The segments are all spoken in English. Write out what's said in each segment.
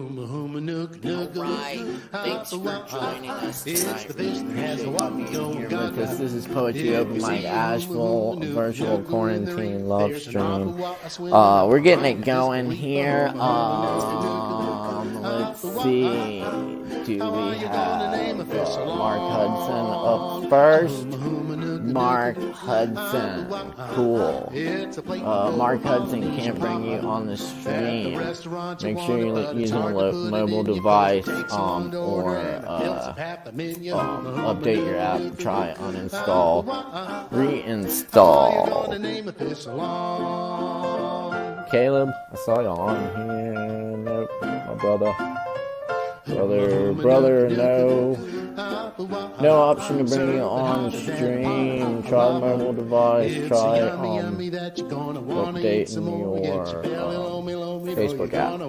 Alright, thanks for joining us tonight. This is Poetry Open Mic ASHEViLLE virtual quarantine love stream. We're getting it going here. Let's see. Do we have Mark Hudson up first? Mark Hudson. Cool. Mark Hudson can't bring you on the stream. Make sure you're using a mobile device or update your app. Try uninstall, reinstall. Caleb, I saw you on here. Nope, my brother, no option to bring you on stream. Try the mobile device. Try updating your Facebook app.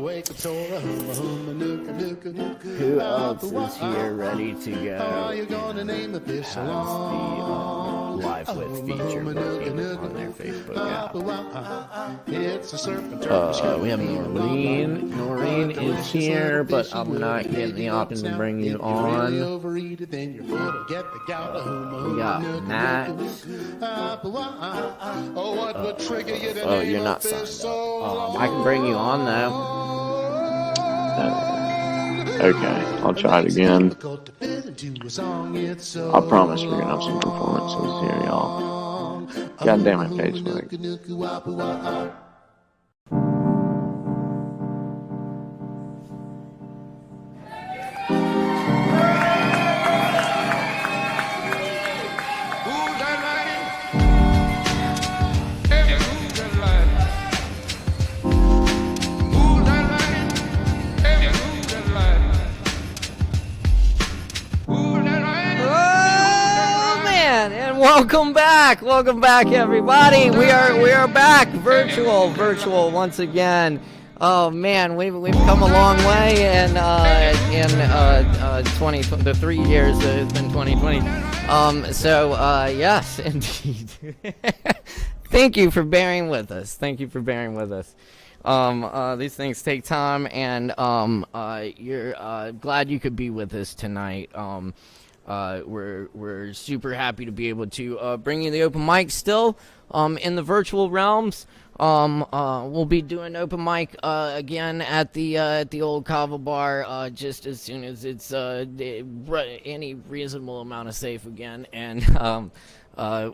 Who else is here ready to go? Has the Live With feature working on their Facebook app? We have Noreen. Noreen is here, but I'm not getting the option to bring you on. We got Matt. Oh, you're not signed up. I can bring you on though. Okay, I'll try it again. I promise we're gonna have some performances here, y'all. God damn it, Facebook. Welcome back, everybody. We are back, virtual once again. Oh man, we've come a long way in the 3 years that it's been 2020. Yes, indeed. Thank you for bearing with us. These things take time, and you're glad you could be with us tonight. We're super happy to be able to bring you the open mic still in the virtual realms. We'll be doing open mic again at the old Kava bar just as soon as it's any reasonable amount of safe again. And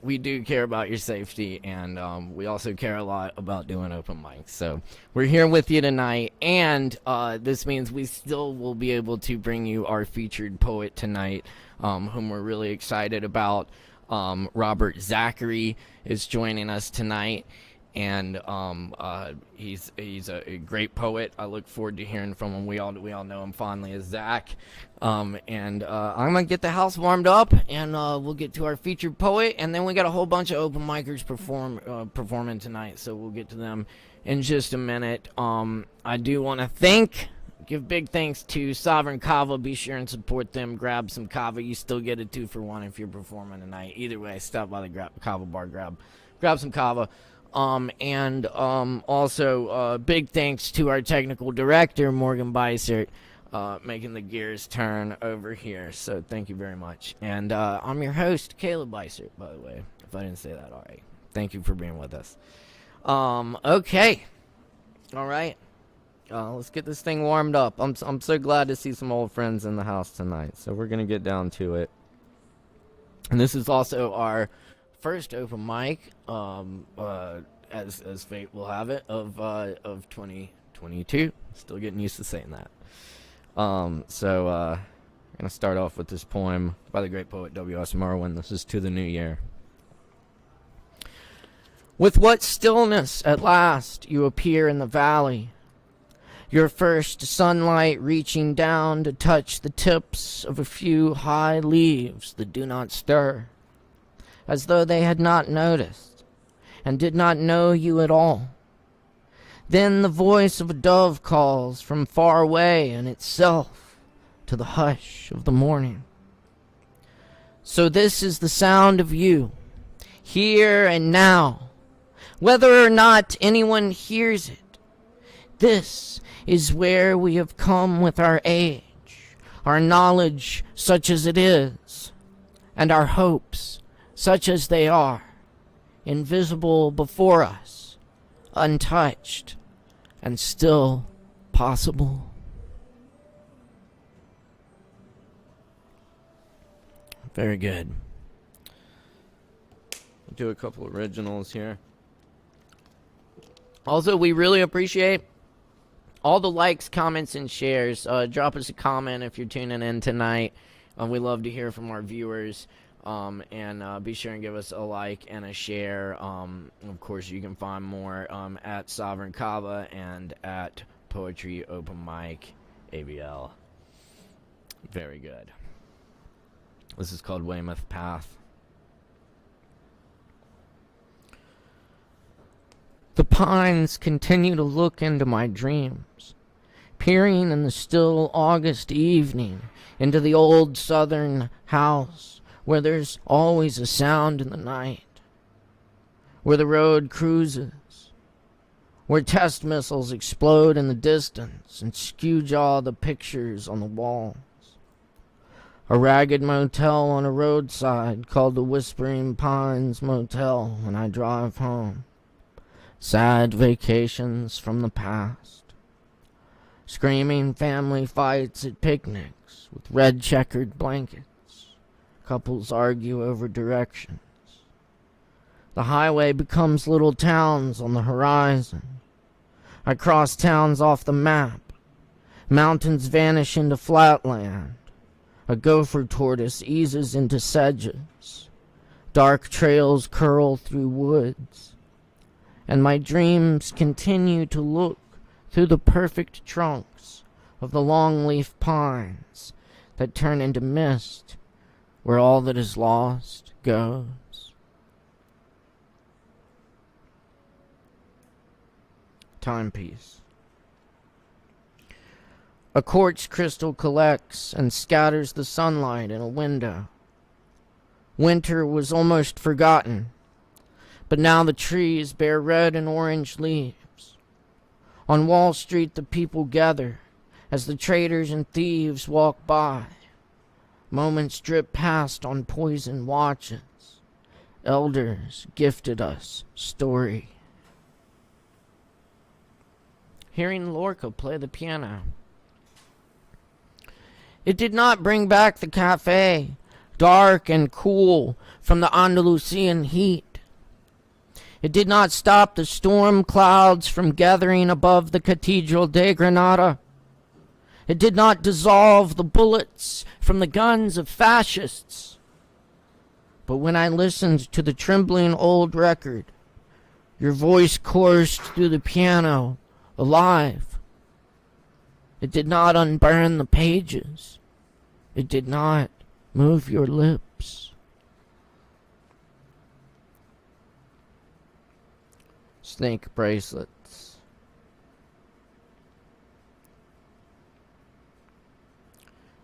we do care about your safety, and we also care a lot about doing open mics. So we're here with you tonight, and this means we still will be able to bring you our featured poet tonight, whom we're really excited about. Robert Zachary is joining us tonight, and he's a great poet. I look forward to hearing from him. We all know him fondly as Zach. I'm gonna get the house warmed up, and we'll get to our featured poet, and then we got a whole bunch of open micers performing tonight, so we'll get to them in just a minute. I do want to give big thanks to Sovereign Kava. Be sure and support them. Grab some Kava. You still get a 2-for-1 if you're performing tonight. Either way, stop by the Kava bar, grab some Kava. Also, big thanks to our technical director, Caleb Beissert, making the gears turn over here. So thank you very much. And I'm your host, Caleb Beissert, by the way, if I didn't say that already. Thank you for being with us. Okay. All right. Let's get this thing warmed up. I'm so glad to see some old friends in the house tonight. So we're going to get down to it. And this is also our first open mic, as fate will have it, of 2022. Still getting used to saying that. I'm going to start off with this poem by the great poet W.S. Merwin. This is To the New Year. With what stillness at last you appear in the valley, your first sunlight reaching down to touch the tips of a few high leaves that do not stir, as though they had not noticed and did not know you at all. Then the voice of a dove calls from far away in itself to the hush of the morning. So this is the sound of you, here and now, whether or not anyone hears it. This is where we have come with our age, our knowledge such as it is, and our hopes such as they are, invisible before us, untouched, and still possible. Very good. I'll do a couple originals here. Also, we really appreciate all the likes, comments, and shares. Drop us a comment if you're tuning in tonight. We love to hear from our viewers. And be sure and give us a like and a share. Of course, you can find more at Sovereign Kava and at Poetry Open Mic AVL. Very good. This is called Weymouth Path. The pines continue to look into my dreams, peering in the still August evening into the old southern house where there's always a sound in the night, where the road cruises, where test missiles explode in the distance and skew-jaw the pictures on the walls. A ragged motel on a roadside called the Whispering Pines Motel when I drive home. Sad vacations from the past. Screaming family fights at picnics with red checkered blankets. Couples argue over directions. The highway becomes little towns on the horizon. I cross towns off the map. Mountains vanish into flatland. A gopher tortoise eases into sedges. Dark trails curl through woods. And my dreams continue to look through the perfect trunks of the longleaf pines that turn into mist, where all that is lost goes. Timepiece. A quartz crystal collects and scatters the sunlight in a window. Winter was almost forgotten, but now the trees bear red and orange leaves. On Wall Street the people gather as the traders and thieves walk by. Moments drip past on poison watches. Elders gifted us story. Hearing Lorca play the piano. It did not bring back the cafe, dark and cool from the Andalusian heat. It did not stop the storm clouds from gathering above the Cathedral de Granada. It did not dissolve the bullets from the guns of fascists. But when I listened to the trembling old record, your voice coursed through the piano, alive. It did not unburn the pages. It did not move your lips. Snake bracelets.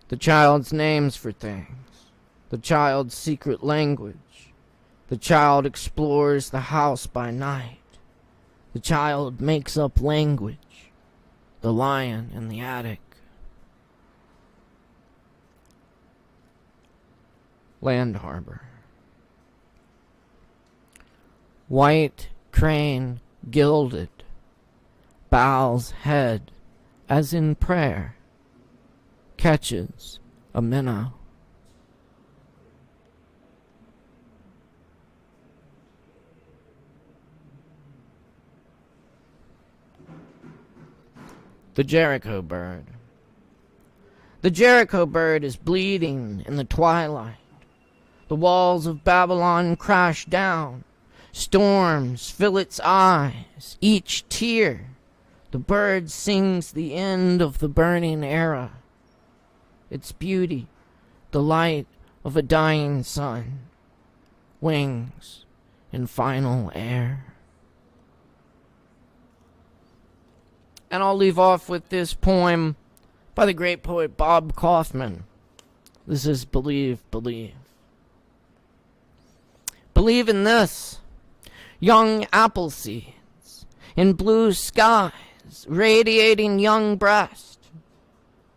The child's names for things. The child's secret language. The child explores the house by night. The child makes up language. The lion in the attic. Land Harbor. White crane gilded, bows head as in prayer, catches a minnow. The Jericho bird. The Jericho bird is bleeding in the twilight. The walls of Babylon crash down. Storms fill its eyes. Each tear, the bird sings the end of the burning era. Its beauty, the light of a dying sun. Wings in final air. And I'll leave off with this poem by the great poet Bob Kaufman. This is Believe, Believe. Believe in this, young apple seeds, in blue skies eyes, radiating young breast,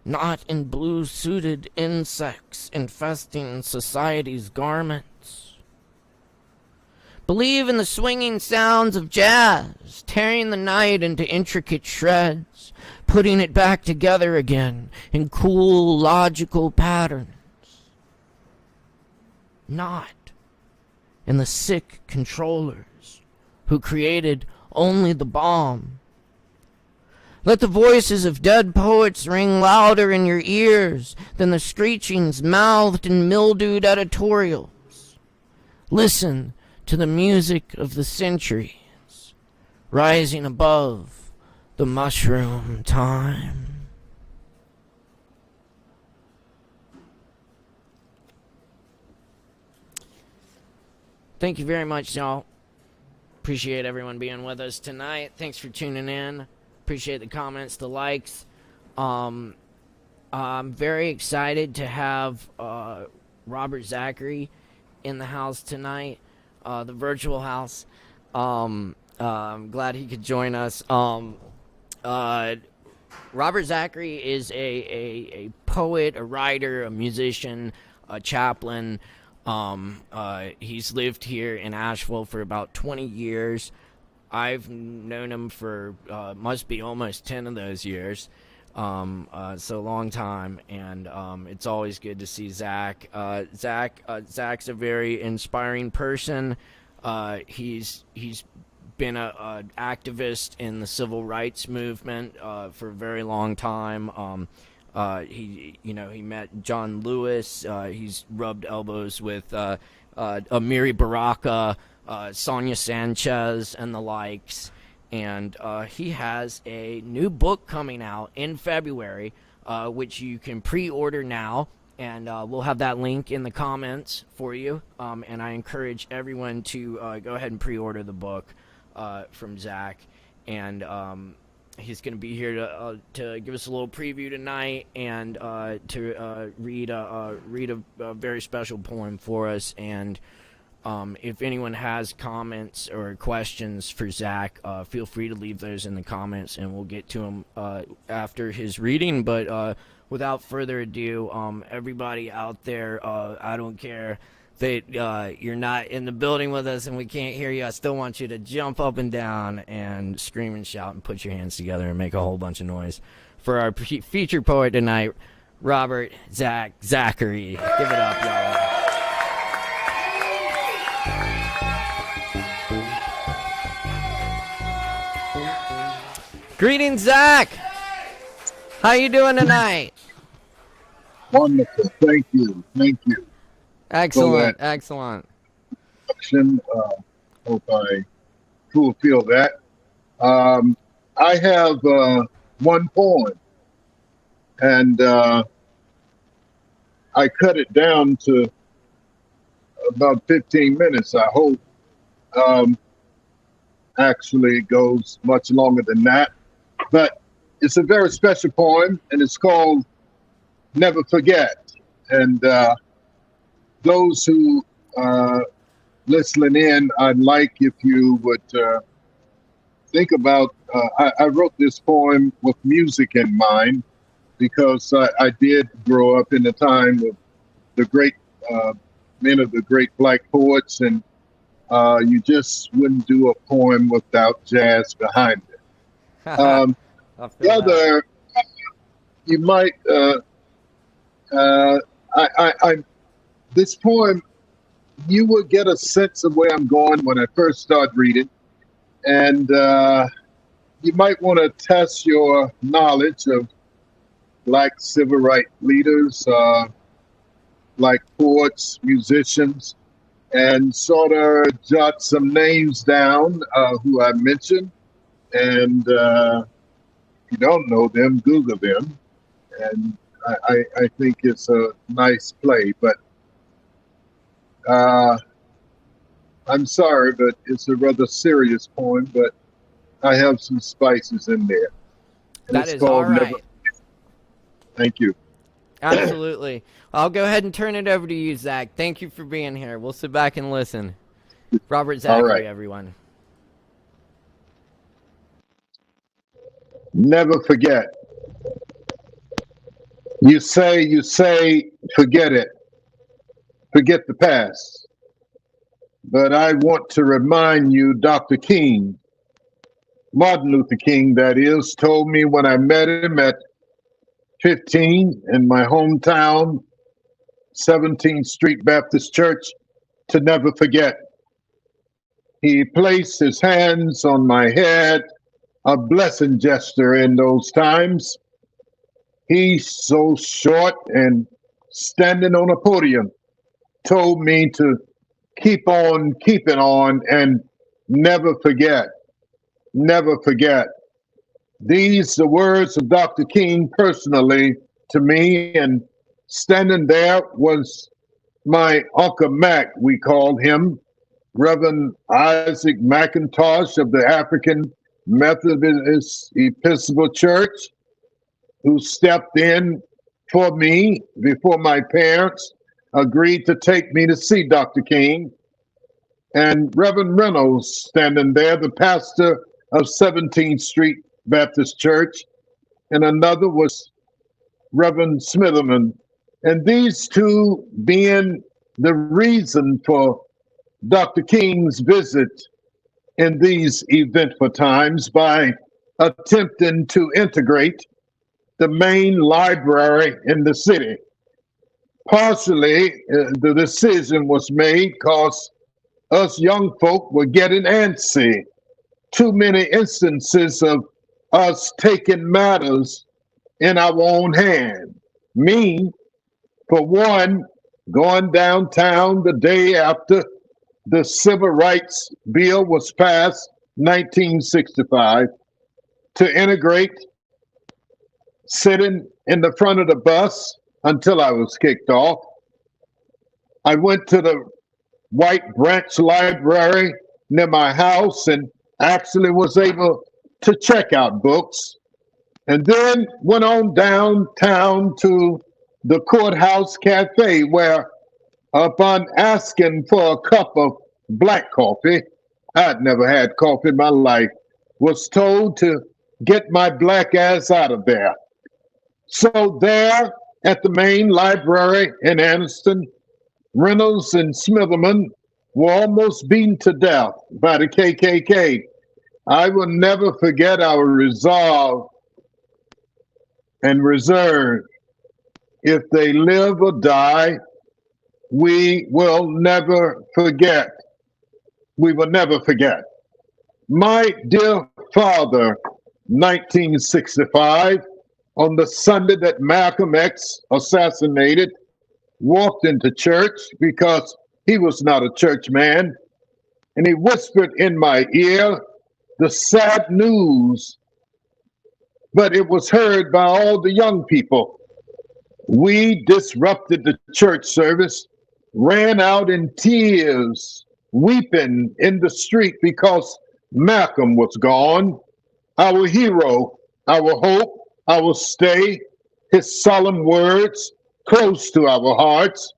not in blue-suited insects infesting society's garments. Believe in the swinging sounds of jazz, tearing the night into intricate shreds, putting it back together again in cool, logical patterns. Not in the sick controllers who created only the bomb. Let the voices of dead poets ring louder in your ears than the screechings mouthed in mildewed editorials. Listen to the music of the centuries, rising above the mushroom time. Thank you very much, y'all. Appreciate everyone being with us tonight. Thanks for tuning in. Appreciate the comments, the likes. I'm very excited to have Robert Zachary in the house tonight, the virtual house. I'm glad he could join us. Robert Zachary is a poet, a writer, a musician, a chaplain. He's lived here in Asheville for about 20 years. I've known him for must be almost 10 of those years, so a long time, and it's always good to see Zach. Zach's a very inspiring person. He's been an activist in the civil rights movement for a very long time. He met John Lewis. He's rubbed elbows with Amiri Baraka, Sonia Sanchez, and the likes. And he has a new book coming out in February, which you can pre-order now. And we'll have that link in the comments for you. And I encourage everyone to go ahead and pre-order the book from Zach. And he's going to be here to give us a little preview tonight and to read a very special poem for us. And if anyone has comments or questions for Zach, feel free to leave those in the comments, and we'll get to them after his reading. But without further ado, everybody out there, I don't care that you're not in the building with us and we can't hear you. I still want you to jump up and down and scream and shout and put your hands together and make a whole bunch of noise for our featured poet tonight, Robert Zachary. Give it up, y'all. Greetings, Zach. How you doing tonight? Wonderful. Thank you. Excellent. Hope I fulfill that. I have one poem, and I cut it down to about 15 minutes, I hope. Actually, it goes much longer than that. But it's a very special poem, and it's called Never Forget. And those who listening in, I'd like if you would think about, I wrote this poem with music in mind because I did grow up in the time of the great men of the great black poets, and you just wouldn't do a poem without jazz behind it. The other, you might, this poem, you will get a sense of where I'm going when I first start reading. And you might want to test your knowledge of Black civil rights leaders, like poets, musicians, and sort of jot some names down who I mentioned. And if you don't know them, Google them. And I think it's a nice play, but I'm sorry, but it's a rather serious poem, but I have some spices in there. And that is all right. Thank you. Absolutely. I'll go ahead and turn it over to you, Zach. Thank you for being here. We'll sit back and listen. Robert Zachary, right. Everyone. never forget. You say, forget it. Forget the past. But I want to remind you, Dr. King, Martin Luther King, that is, told me when I met him at 15 in my hometown, 17th Street Baptist Church, to never forget. He placed his hands on my head, a blessing gesture in those times. He's so short and standing on a podium, told me to keep on keeping on and never forget. Never forget. These are the words of Dr. King personally to me, and standing there was my Uncle Mac, we called him, Reverend Isaac McIntosh of the African Methodist Episcopal Church, who stepped in for me before my parents agreed to take me to see Dr. King. And Reverend Reynolds standing there, the pastor of 17th Street Baptist Church, and another was Reverend Smitherman. And these two being the reason for Dr. King's visit in these eventful times by attempting to integrate the main library in the city. Partially, the decision was made because us young folk were getting antsy. Too many instances of us taking matters in our own hand. Me, for one, going downtown the day after the Civil Rights Bill was passed, 1965, to integrate, sitting in the front of the bus until I was kicked off. I went to the White Branch Library near my house and actually was able to check out books, and then went on downtown to the Courthouse Cafe, where upon asking for a cup of black coffee, I'd never had coffee in my life, was told to get my black ass out of there. So there at the main library in Anniston, Reynolds and Smitherman were almost beaten to death by the KKK. I will never forget our resolve and reserve. If they live or die, we will never forget. We will never forget. My dear father, 1965, on the Sunday that Malcolm X assassinated, walked into church because he was not a church man, and he whispered in my ear the sad news, but it was heard by all the young people. We disrupted the church service, ran out in tears, weeping in the street because Malcolm was gone, our hero, our hope, our stay, his solemn words close to our hearts.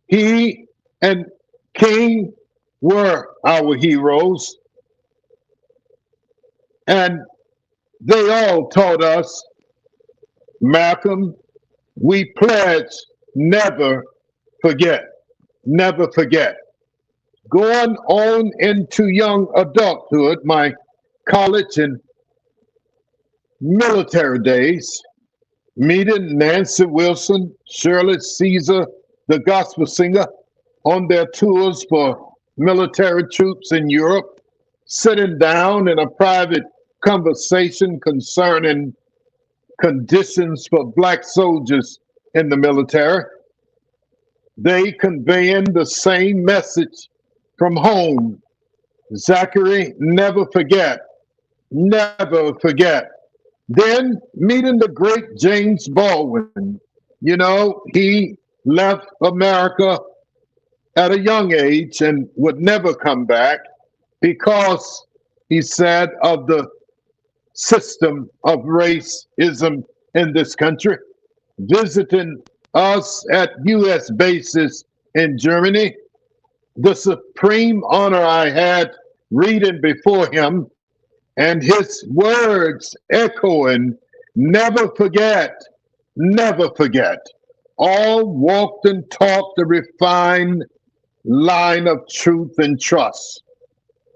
He and King were our heroes, and they all taught us, Malcolm, we pledge never forget, never forget. Going on into young adulthood, my college and military days, meeting Nancy Wilson, Shirley Caesar, the gospel singer, on their tours for military troops in Europe, sitting down in a private conversation concerning conditions for Black soldiers in the military. They conveying the same message from home. Zachary, never forget, never forget. Then meeting the great James Baldwin. You know, he left America at a young age and would never come back because, he said, of the system of racism in this country. Visiting us at U.S. bases in Germany, the supreme honor I had reading before him and his words echoing, never forget, never forget. All walked and talked the refined line of truth and trust.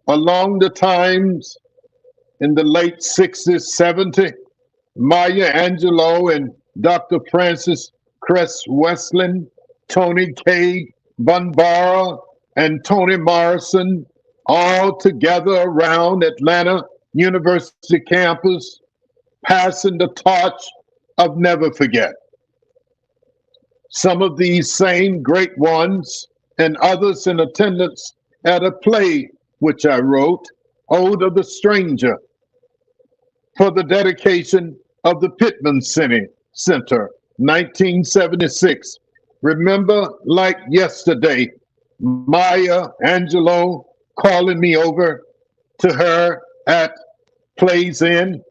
Along the times in the late 60s, 70s, Maya Angelou and Dr. Francis Cress Westland, Tony Cade Bunbara, and Toni Morrison, all together around Atlanta University campus, passing the torch of never forget. Some of these same great ones and others in attendance at a play which I wrote, Ode of the Stranger, for the dedication of the Pittman Center, 1976. Remember like yesterday, Maya Angelou calling me over to her at Plays Inn.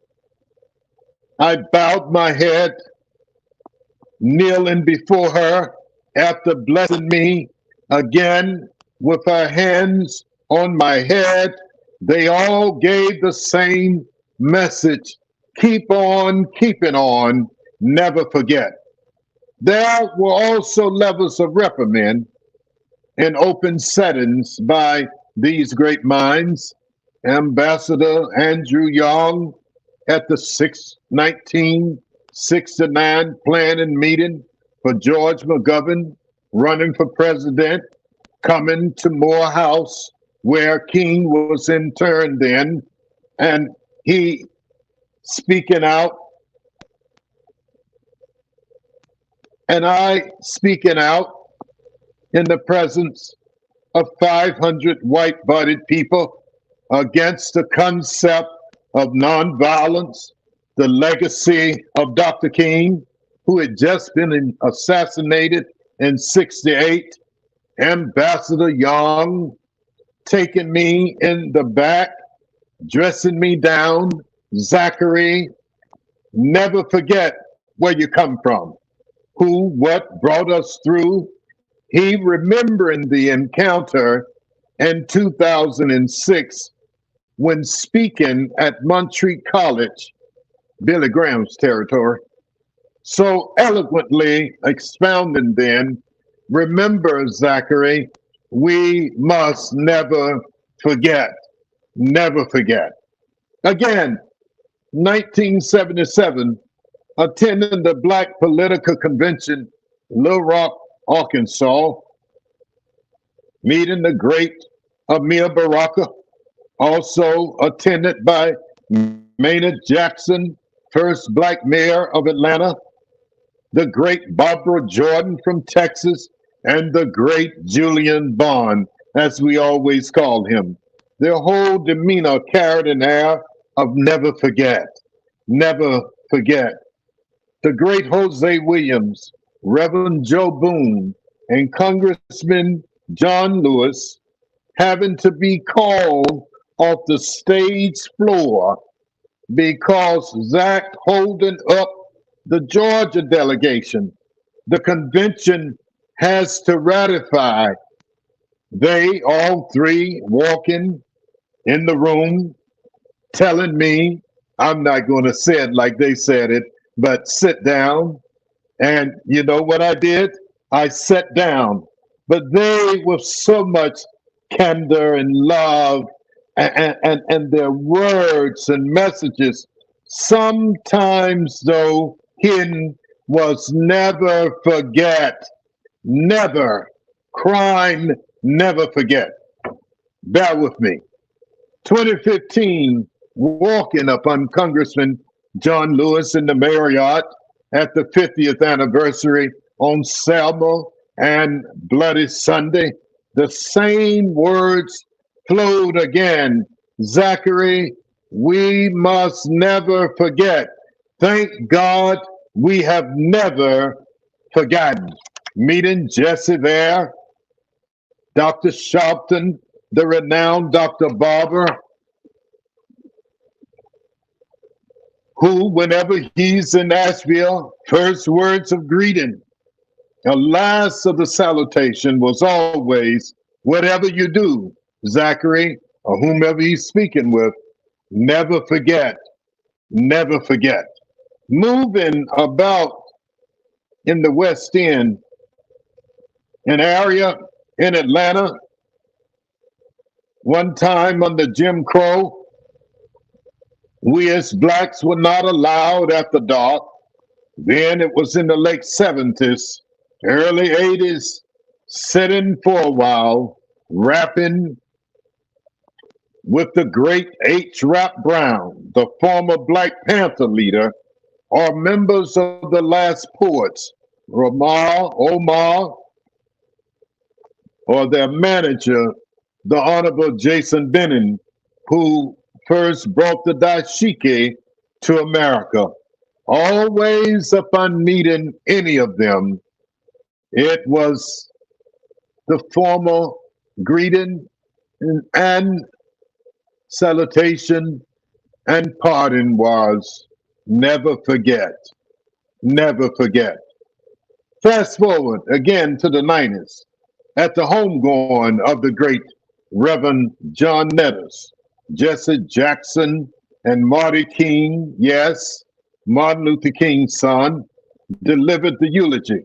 I bowed my head, kneeling before her after blessing me again with her hands on my head. They all gave the same message: keep on keeping on, never forget. There were also levels of reprimand in open settings by these great minds. Ambassador Andrew Young at the 1969 planning meeting for George McGovern running for president, coming to Morehouse, where King was interned then, and he speaking out, and I speaking out in the presence of 500 white-bodied people against the concept of nonviolence, the legacy of Dr. King, who had just been assassinated in '68, Ambassador Young taking me in the back, dressing me down. Zachary, never forget where you come from, who, what brought us through. He remembering the encounter in 2006 when speaking at Montreat College, Billy Graham's territory, so eloquently expounding then, remember, Zachary, we must never forget, never forget. Again, 1977, attending the Black Political Convention, Little Rock, Arkansas, meeting the great Amir Baraka, also attended by Maynard Jackson, first Black mayor of Atlanta, the great Barbara Jordan from Texas, and the great Julian Bond, as we always called him. Their whole demeanor carried an air of never forget, never forget. The great Jose Williams, Reverend Joe Boone, and Congressman John Lewis having to be called off the stage floor because Zach holding up the Georgia delegation. The convention has to ratify. They, all three, walking in the room, telling me, I'm not going to say it like they said it, but sit down. And you know what I did? I sat down. But they, with so much candor and love and their words and messages, sometimes though hidden, was never forget, never, crime, never forget. Bear with me. 2015, walking upon Congressman John Lewis in the Marriott at the 50th anniversary on Selma and Bloody Sunday, the same words flowed again. Zachary, we must never forget. Thank God we have never forgotten. Meeting Jesse there, Dr. Shelton, the renowned Dr. Barber, who, whenever he's in Asheville, first words of greeting, the last of the salutation was always, whatever you do, Zachary, or whomever he's speaking with, Never forget. Never forget. Moving about in the West End, an area in Atlanta, one time under Jim Crow, we as blacks were not allowed after dark. Then it was in the late 70s, early 80s, sitting for a while, rapping with the great H. Rap Brown, the former Black Panther leader, or members of the Last Poets, Omar, or their manager, the Honorable Jason Benning, who first brought the dashiki to America. Always upon meeting any of them, it was the formal greeting and salutation and pardon was never forget, never forget. Fast forward again to the 90s at the homegoing of the great Reverend John Nettles, Jesse Jackson, and Marty King, yes, Martin Luther King's son, delivered the eulogy.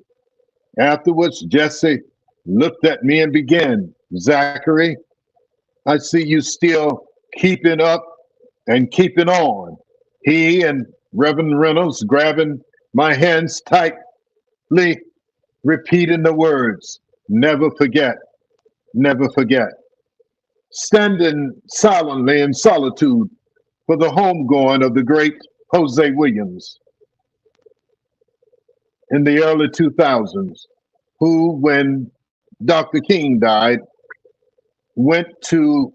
Afterwards, Jesse looked at me and began, Zachary, I see you still keeping up and keeping on. He and Reverend Reynolds grabbing my hands tightly, repeating the words, never forget, never forget. Standing silently in solitude for the homegoing of the great Jose Williams in the early 2000s, who, when Dr. King died, went to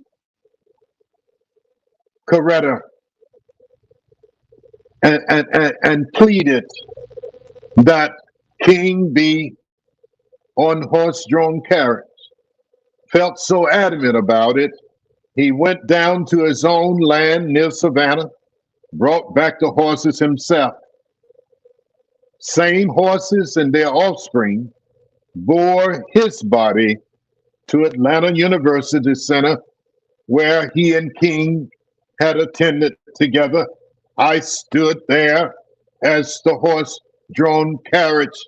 Coretta and pleaded that King be on horse-drawn carriage. Felt so adamant about it, he went down to his own land near Savannah, brought back the horses himself. Same horses and their offspring bore his body to Atlanta University Center, where he and King had attended together. I stood there as the horse-drawn carriage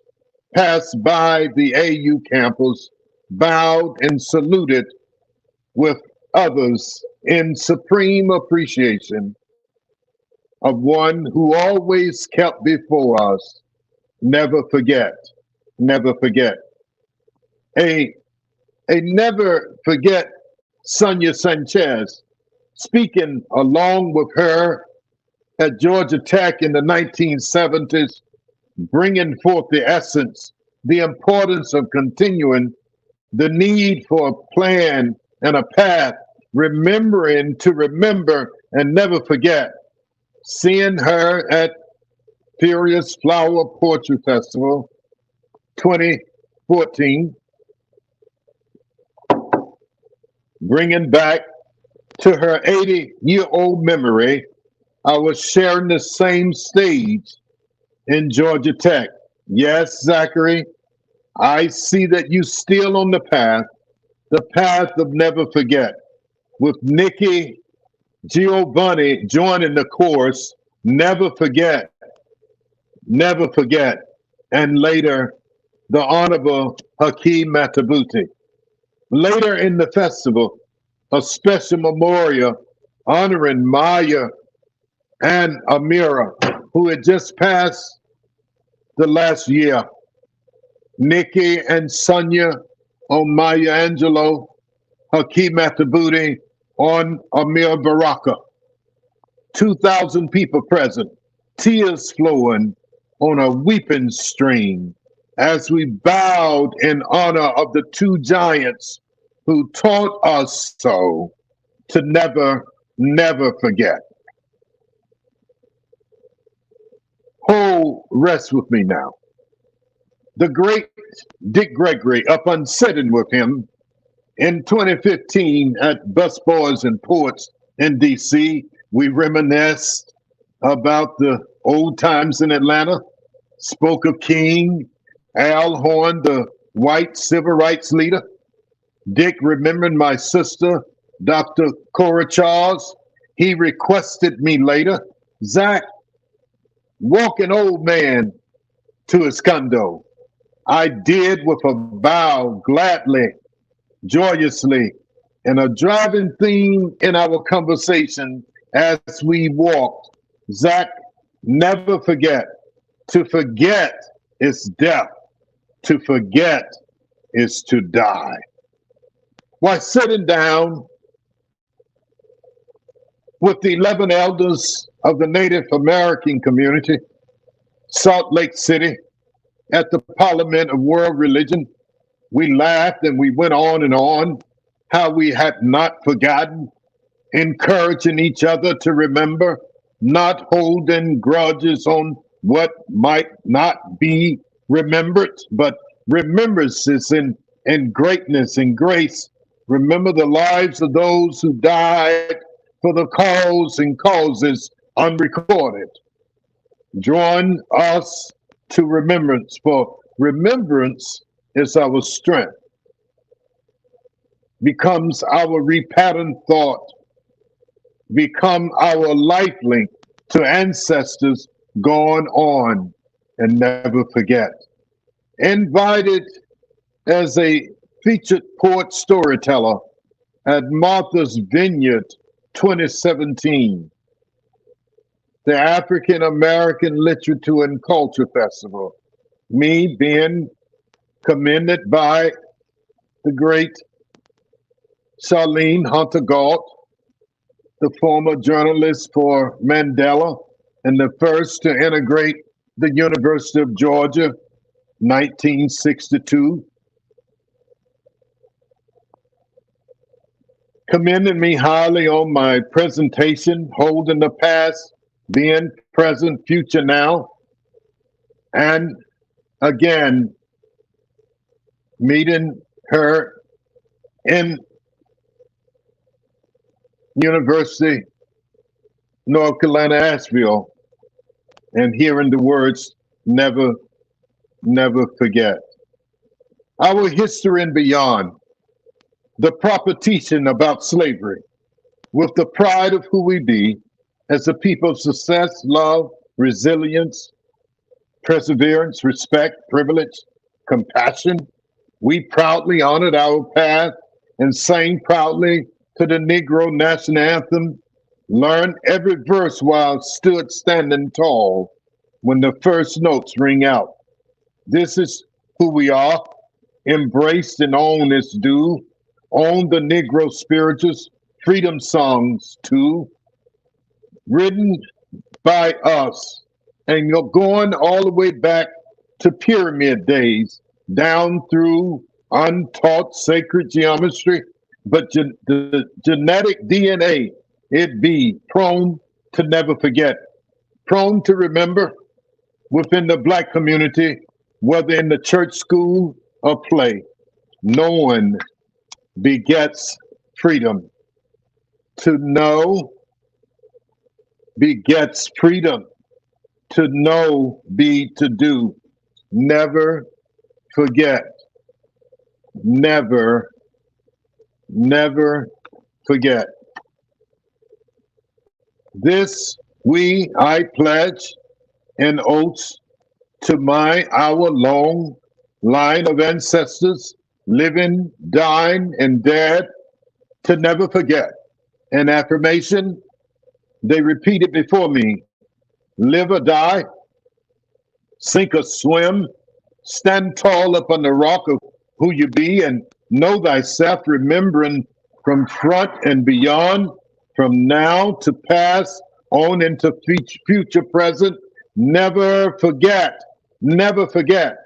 passed by the AU campus, bowed and saluted with others in supreme appreciation of one who always kept before us, never forget, never forget. A never forget Sonia Sanchez, speaking along with her at Georgia Tech in the 1970s, bringing forth the essence, the importance of continuing, the need for a plan and a path, remembering to remember and never forget. Seeing her at Furious Flower Poetry Festival 2014, bringing back to her 80-year-old memory, I was sharing the same stage in Georgia Tech. Yes, Zachary, I see that you still on the path of never forget, with Nikki Giovanni joining the chorus, never forget, never forget, and later the Honorable Hakeem Matabuti. Later in the festival, a special memorial honoring Maya and Amira, who had just passed the last year. Nikki and Sonia on Maya Angelou, Hakeem Matabuti on Amir Baraka. 2,000 people present, tears flowing on a weeping stream as we bowed in honor of the two giants who taught us so to never, never forget. Hold, rest with me now. The great Dick Gregory, upon sitting with him in 2015 at Busboys and Poets in DC, we reminisced about the old times in Atlanta, spoke of King, Al Horn, the white civil rights leader. Dick remembered my sister, Dr. Cora Charles, He requested me later, Zach, walk an old man to his condo. I did with a bow, gladly, joyously, and a driving theme in our conversation as we walked. Zach, never forget. To forget is death. To forget is to die. While sitting down with the 11 elders of the Native American community, Salt Lake City, at the Parliament of World Religion, we laughed and we went on how we had not forgotten, encouraging each other to remember, not holding grudges on what might not be remembered, but remembrances in greatness and grace. Remember the lives of those who died for the cause and causes unrecorded, drawing us to remembrance, for remembrance is our strength, becomes our repatterned thought, become our lifelink to ancestors gone on and never forget. Invited as a featured poet storyteller at Martha's Vineyard 2017, the African American Literature and Culture Festival. Me being commended by the great Charlene Hunter Galt, the former journalist for Mandela, and the first to integrate the University of Georgia, 1962. Commended me highly on my presentation, holding the past, being present, future now. And again, meeting her in University, North Carolina, ASHEViLLE, and hearing the words, never, never forget. Our history and beyond, the proper teaching about slavery, with the pride of who we be as a people of success, love, resilience, perseverance, respect, privilege, compassion. We proudly honored our path and sang proudly to the Negro national anthem, learned every verse while stood standing tall when the first notes ring out. This is who we are, embraced and owned as due, own the Negro spirituals, freedom songs too, written by us, and you're going all the way back to pyramid days, down through untaught sacred geometry, but the genetic DNA, it be prone to never forget, prone to remember within the Black community, whether in the church, school, or play. No one begets freedom. To know begets freedom. To know be to do. Never forget. Never, never forget. This I pledge in oaths to our long line of ancestors, living, dying, and dead, to never forget. An affirmation, they repeated before me: live or die, sink or swim, stand tall upon the rock of who you be, and know thyself, remembering from front and beyond, from now to past, on into future present. Never forget, never forget.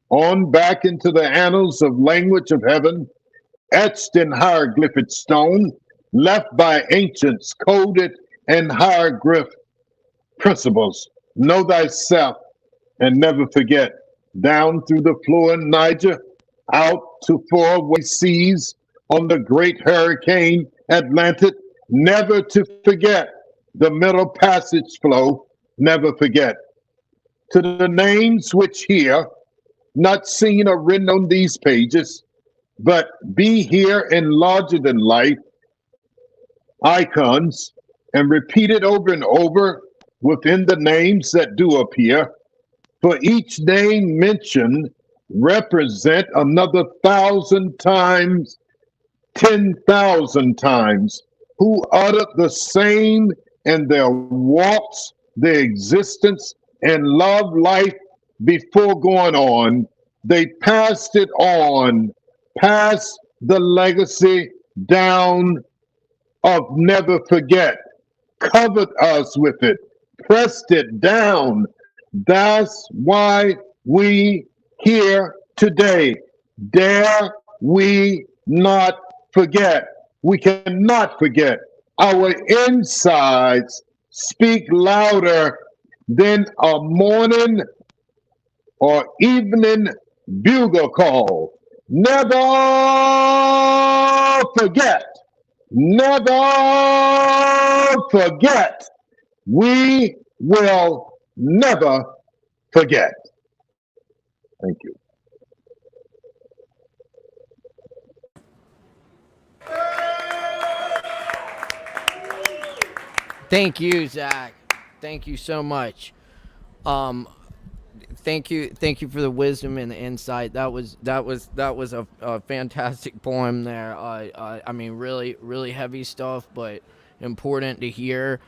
On back into the annals of language of heaven, etched in hieroglyphic stone, left by ancients, coded in hieroglyph principles. Know thyself and never forget. Down through the flowing Niger, out to faraway seas, on the great hurricane Atlantic, never to forget. The Middle Passage flow, never forget. To the names which here, not seen or written on these pages, but be here in larger than life icons, and repeated over and over within the names that do appear. For each name mentioned represent another 1,000 times, 10,000 times, who uttered the same in their walks, their existence, and love life before going on. They passed it on, passed the legacy down of never forget, covered us with it, pressed it down. That's why we here today. Dare we not forget? We cannot forget. Our insides speak louder than a morning or evening bugle call. Never forget. Never forget. We will never forget. Thank you. Thank you, Zach. Thank you so much. Thank you for the wisdom and the insight. That was a fantastic poem there. I mean, really heavy stuff, but important to hear.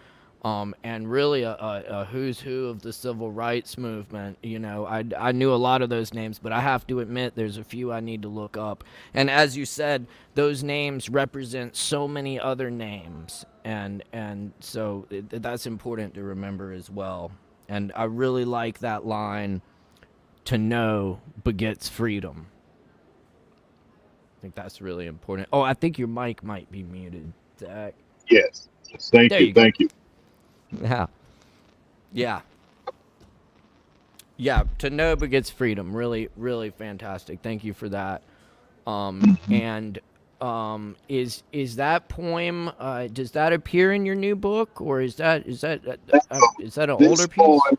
And really a who's who of the civil rights movement. You know, I knew a lot of those names, but I have to admit there's a few I need to look up. And as you said, those names represent so many other names, and so that's important to remember as well. And I really like that line, "To know begets freedom." I think that's really important. Oh, I think your mic might be muted, Zach. Yes. Thank you. Thank you. Yeah. To know begets freedom. Really fantastic. Thank you for that. And is that poem? Does that appear in your new book, or is that an older piece? Poem,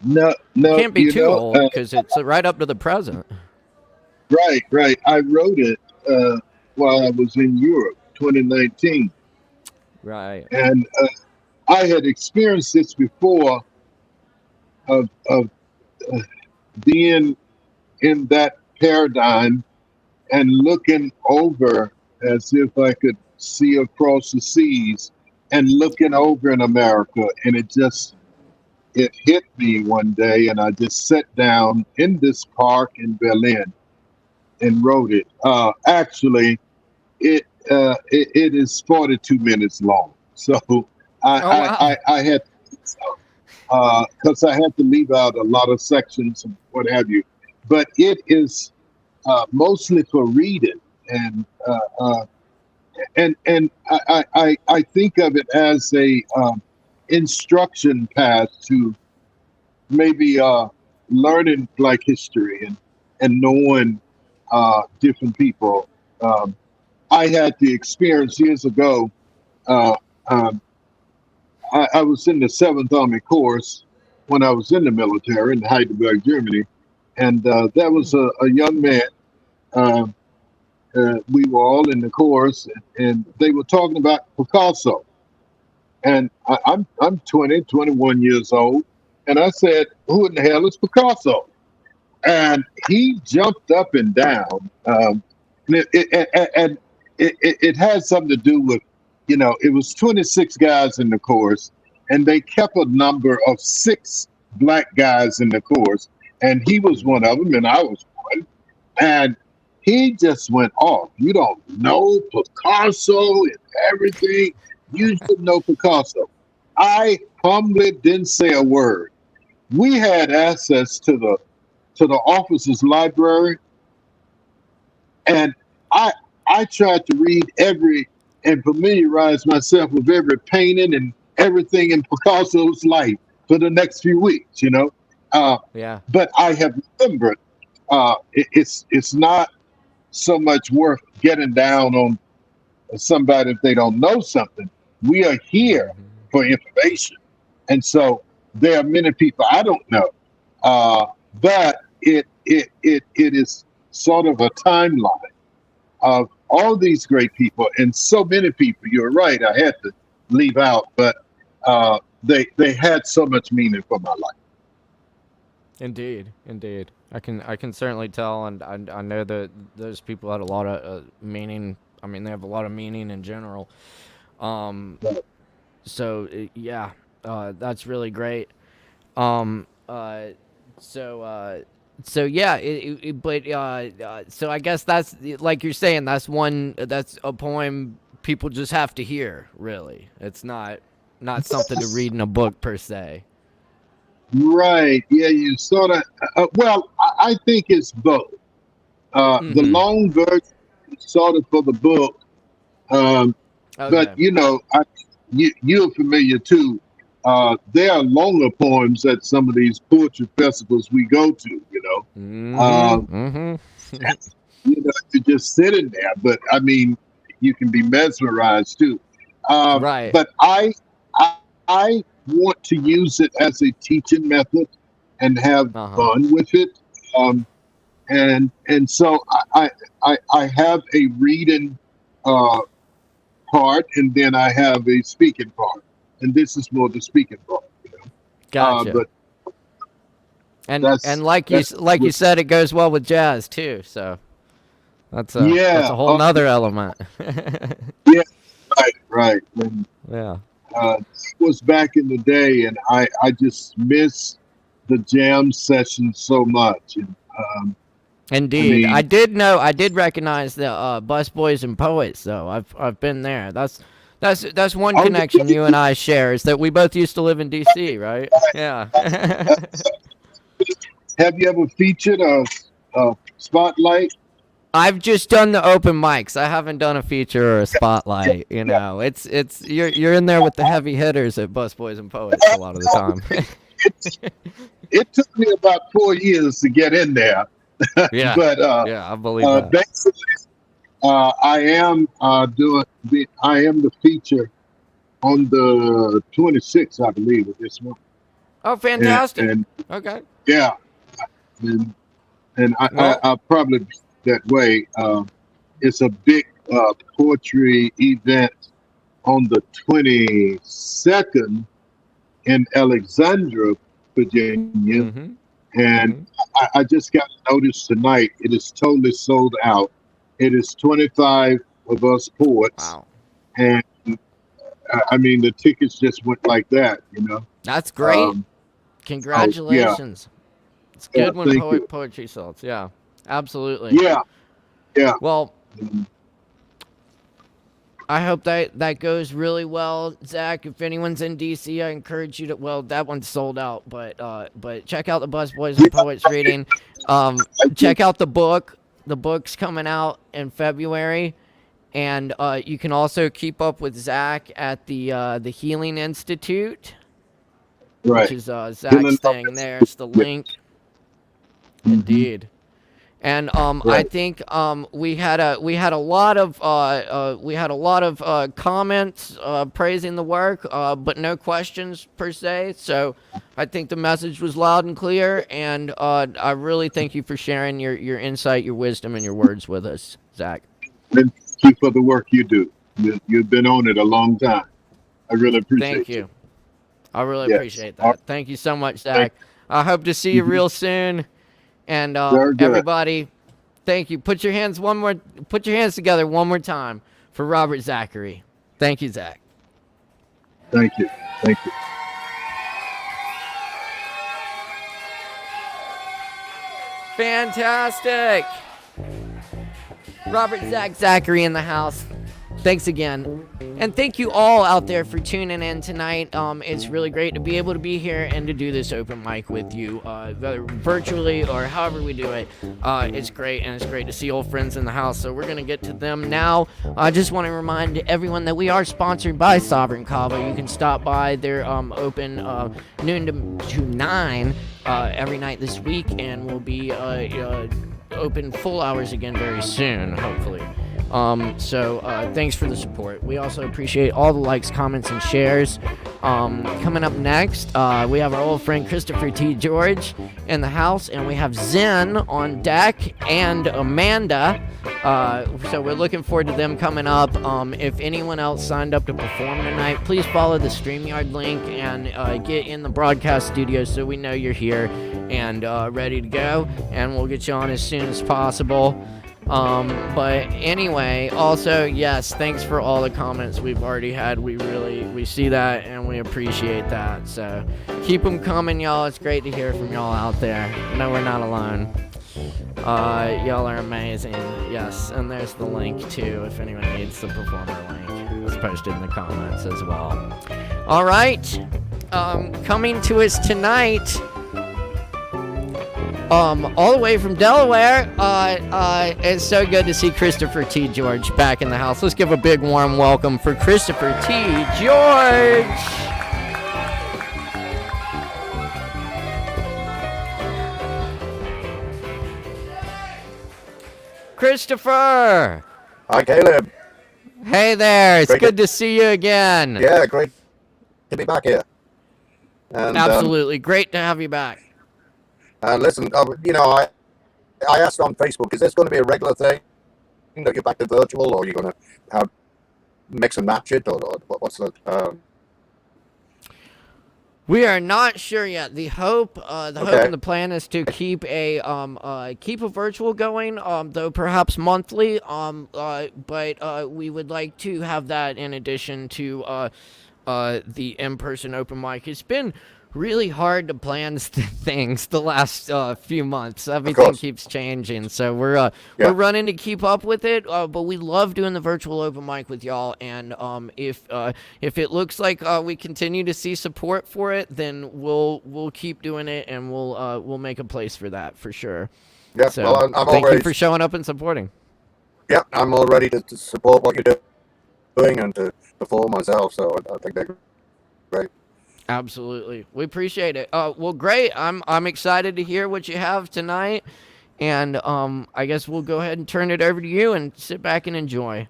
no, it can't be too old because it's right up to the present. Right. I wrote it while I was in Europe, 2019. Right. And I had experienced this before of being in that paradigm and looking over as if I could see across the seas and looking over in America. And it hit me one day, and I just sat down in this park in Berlin and wrote it. Actually, it is 42 minutes long. So I had, because I had to leave out a lot of sections and what have you. But it is mostly for reading, and I think of it as a instruction path to maybe learning Black history and knowing different people. I had the experience years ago. I was in the 7th Army Corps when I was in the military in Heidelberg, Germany. And that was a young man. We were all in the Corps, and they were talking about Picasso. And I'm 21 years old. And I said, who in the hell is Picasso? And he jumped up and down. And it had something to do with, it was 26 guys in the Corps, and they kept a number of 6 Black guys in the Corps, and he was one of them, and I was one. And he just went off. You don't know Picasso and everything. You should know Picasso. I humbly didn't say a word. We had access to the officers' library, and I tried to read and familiarize myself with every painting and everything in Picasso's life for the next few weeks, But I have remembered it's not so much worth getting down on somebody if they don't know something. We are here for information. And so there are many people I don't know. But it is sort of a timeline of all these great people, and so many people. You're right. I had to leave out, but they had so much meaning for my life. Indeed. I can certainly tell, and I know that those people had a lot of meaning. I mean, they have a lot of meaning in general. So yeah, that's really great. So yeah, so I guess that's like you're saying, that's a poem people just have to hear. Really, it's not something to read in a book per se. Right. Yeah, you sort of. Well, I think it's both. The long version is sort of for the book, Okay. but you're familiar too. There are longer poems at some of these poetry festivals we go to. You just sit in there, but I mean, you can be mesmerized too. Right. But I want to use it as a teaching method and have fun with it. And so I have a reading part, and then I have a speaking part, and this is more the speaking part. Gotcha. But and like you said, it goes well with jazz too. So that's a whole nother element. Yeah, right. And, yeah. It was back in the day, and I just miss the jam sessions so much. And, indeed, I did recognize the Busboys and Poets, though. I've been there. That's one connection you and I share, is that we both used to live in D.C., right? Yeah. Have you ever featured a spotlight? I've just done the open mics. I haven't done a feature or a spotlight. It's you're in there with the heavy hitters at Busboys and Poets a lot of the time. It took me about 4 years to get in there. Yeah, but yeah, I believe that. Basically, I am the feature on the 26th, I believe, of this month. Oh, fantastic! And okay. Yeah, and I'll probably be that way. It's a big poetry event on the 22nd in Alexandria, Virginia. And I just got notice tonight. It is totally sold out. It is 25 of us poets. Wow. And I mean, the tickets just went like that, That's great. Congratulations. Yeah. It's good when poetry sells. Yeah, absolutely. Yeah. Well, I hope that goes really well, Zach. If anyone's in DC, I encourage you to. Well, that one's sold out, but check out the Busboys and Poets reading. Check out the book. The book's coming out in February, and you can also keep up with Zach at the Healing Institute, right? Which is Zach's thing. There's the link. Indeed. And right. I think we had a lot of comments praising the work, but no questions per se. So I think the message was loud and clear, and I really thank you for sharing your insight, your wisdom, and your words with us, Zach. Thank you for the work you do. You've been on it a long time. I really appreciate it. Thank you. I really appreciate that. Thank you so much, Zach. I hope to see you real soon. And everybody, thank you. Put your hands together one more time for Robert Zachary. Thank you, Zach. Thank you. Fantastic. Robert Zachary in the house. Thanks again. And thank you all out there for tuning in tonight. It's really great to be able to be here and to do this open mic with you, whether virtually or however we do it. It's great, and it's great to see old friends in the house. So we're going to get to them now. I just want to remind everyone that we are sponsored by Sovereign Kava. You can stop by. They're open noon to 9 every night this week, and we'll be open full hours again very soon, hopefully. So thanks for the support. We also appreciate all the likes, comments, and shares. Coming up next, we have our old friend Christopher T. George in the house, and we have Zen on deck and Amanda. So we're looking forward to them coming up. If anyone else signed up to perform tonight, please follow the StreamYard link and get in the broadcast studio so we know you're here and ready to go, and we'll get you on as soon as possible. But anyway, also, yes, thanks for all the comments we've already had. We see that and we appreciate that. So keep them coming, y'all. It's great to hear from y'all out there. No, we're not alone. Y'all are amazing. Yes, and there's the link too if anyone needs the performer link. It's posted in the comments as well. All right, coming to us tonight, all the way from Delaware, it's so good to see Christopher T. George back in the house. Let's give a big warm welcome for Christopher T. George. Christopher! Hi, Caleb. Hey there, it's Great good to see you again. Yeah, great to be back here. And, Absolutely, great to have you back. listen, I asked on Facebook, is this going to be a regular thing that you're back to virtual, or are you going to have mix and match it, or what's the? We are not sure yet. The hope and the plan is to keep a virtual going, though perhaps monthly. But we would like to have that in addition to the in-person open mic. It's been really hard to plan things the last few months. Everything keeps changing, so we're running to keep up with it. But we love doing the virtual open mic with y'all, and if it looks like we continue to see support for it, then we'll keep doing it, and we'll make a place for that for sure. Yeah, so well, I'm thank you for showing up and supporting. Yeah, I'm all ready to support what you're doing and to perform myself. So I think they're great. Absolutely, we appreciate it. Well, great. I'm excited to hear what you have tonight, and I guess we'll go ahead and turn it over to you and sit back and enjoy.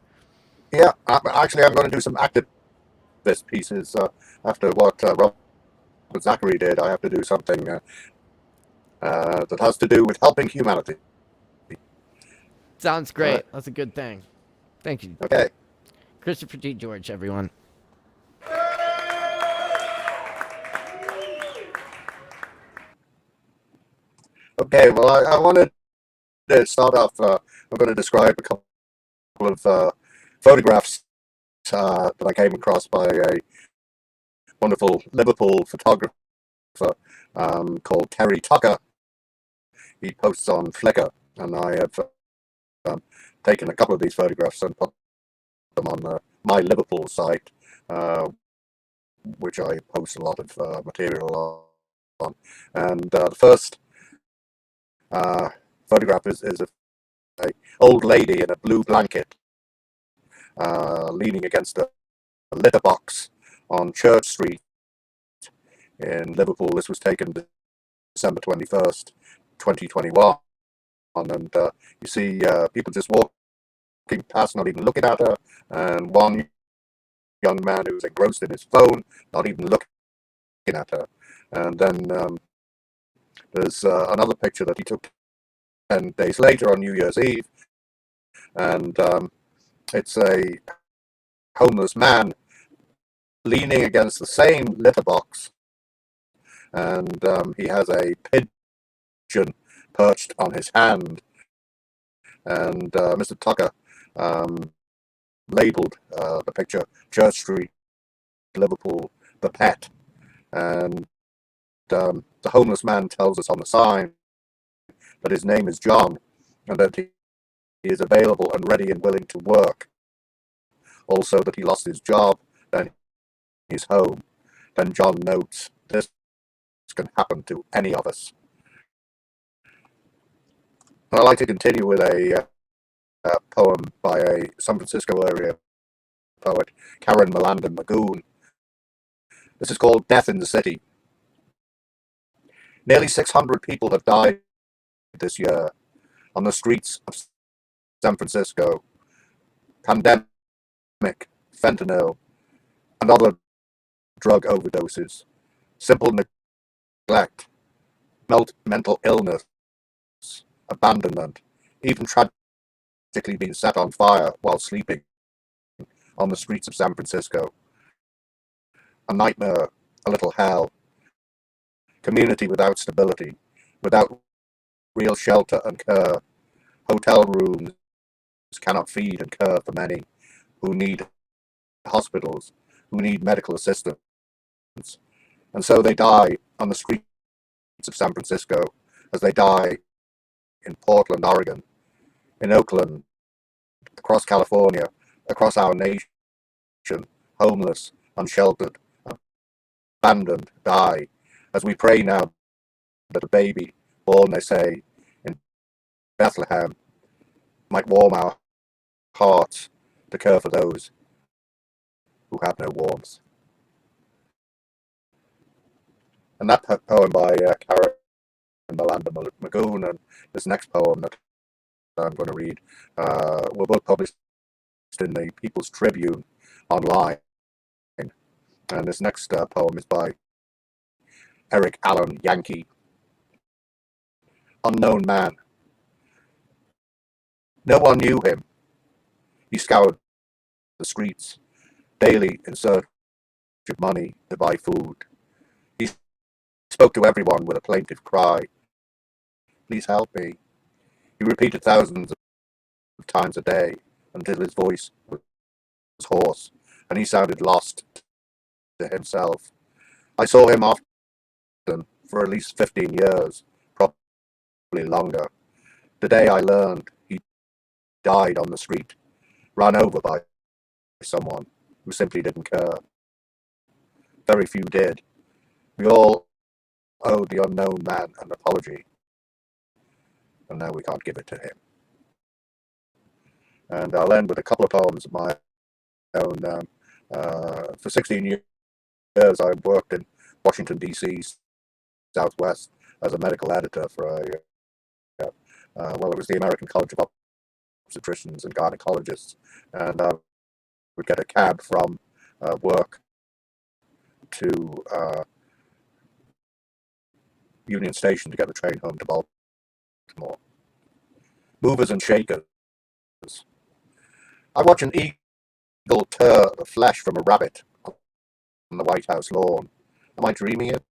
Yeah, I'm going to do some activist pieces after what Zachary did. I have to do something that has to do with helping humanity. Sounds great. Right. That's a good thing. Thank you. Okay. Christopher T. George, everyone. Okay, well, I wanted to start off, I'm going to describe a couple of photographs that I came across by a wonderful Liverpool photographer called Terry Tucker. He posts on Flickr, and I have taken a couple of these photographs and put them on my Liverpool site, which I post a lot of material on. And the first photograph is a old lady in a blue blanket leaning against a litter box on Church Street in Liverpool. This was taken December 21st, 2021. And you see people just walking past, not even looking at her, and one young man who's engrossed in his phone, not even looking at her. And then there's another picture that he took 10 days later on New Year's Eve, and it's a homeless man leaning against the same litter box, and he has a pigeon perched on his hand, and Mr. Tucker labeled the picture Church Street, Liverpool, the pet, and the homeless man tells us on the sign that his name is John, and that he is available and ready and willing to work. Also that he lost his job, then he's home. Then John notes, this can happen to any of us. And I'd like to continue with a poem by a San Francisco area poet, Karen Melandon Magoon. This is called Death in the City. Nearly 600 people have died this year on the streets of San Francisco. pandemic, fentanyl, and other drug overdoses, simple neglect, mental illness, abandonment, even tragically being set on fire while sleeping on the streets of San Francisco. A nightmare, a little hell. Community without stability, without real shelter and care. Hotel rooms cannot feed and care for many who need hospitals, who need medical assistance. And so they die on the streets of San Francisco, as they die in Portland, Oregon, in Oakland, across California, across our nation, homeless, unsheltered, abandoned, die, as we pray now that a baby born, they say, in Bethlehem might warm our hearts to care for those who have no warmth. And that poem by Karen Melanda Magoon and this next poem that I'm going to read were both published in the People's Tribune online. And this next poem is by Eric Allen Yankee. Unknown man. No one knew him. He scoured the streets daily in search of money to buy food. He spoke to everyone with a plaintive cry. Please help me. He repeated thousands of times a day until his voice was hoarse and he sounded lost to himself. I saw him often for at least 15 years, probably longer. The day I learned he died on the street, run over by someone who simply didn't care. Very few did. We all owed the unknown man an apology, and now we can't give it to him. And I'll end with a couple of poems of my own. For 16 years, I worked in Washington, D.C., Southwest, as a medical editor for it was the American College of Obstetricians and Gynecologists, and would get a cab from work to Union Station to get the train home to Baltimore. Movers and shakers. I watch an eagle tear the flesh from a rabbit on the White House lawn. Am I dreaming it?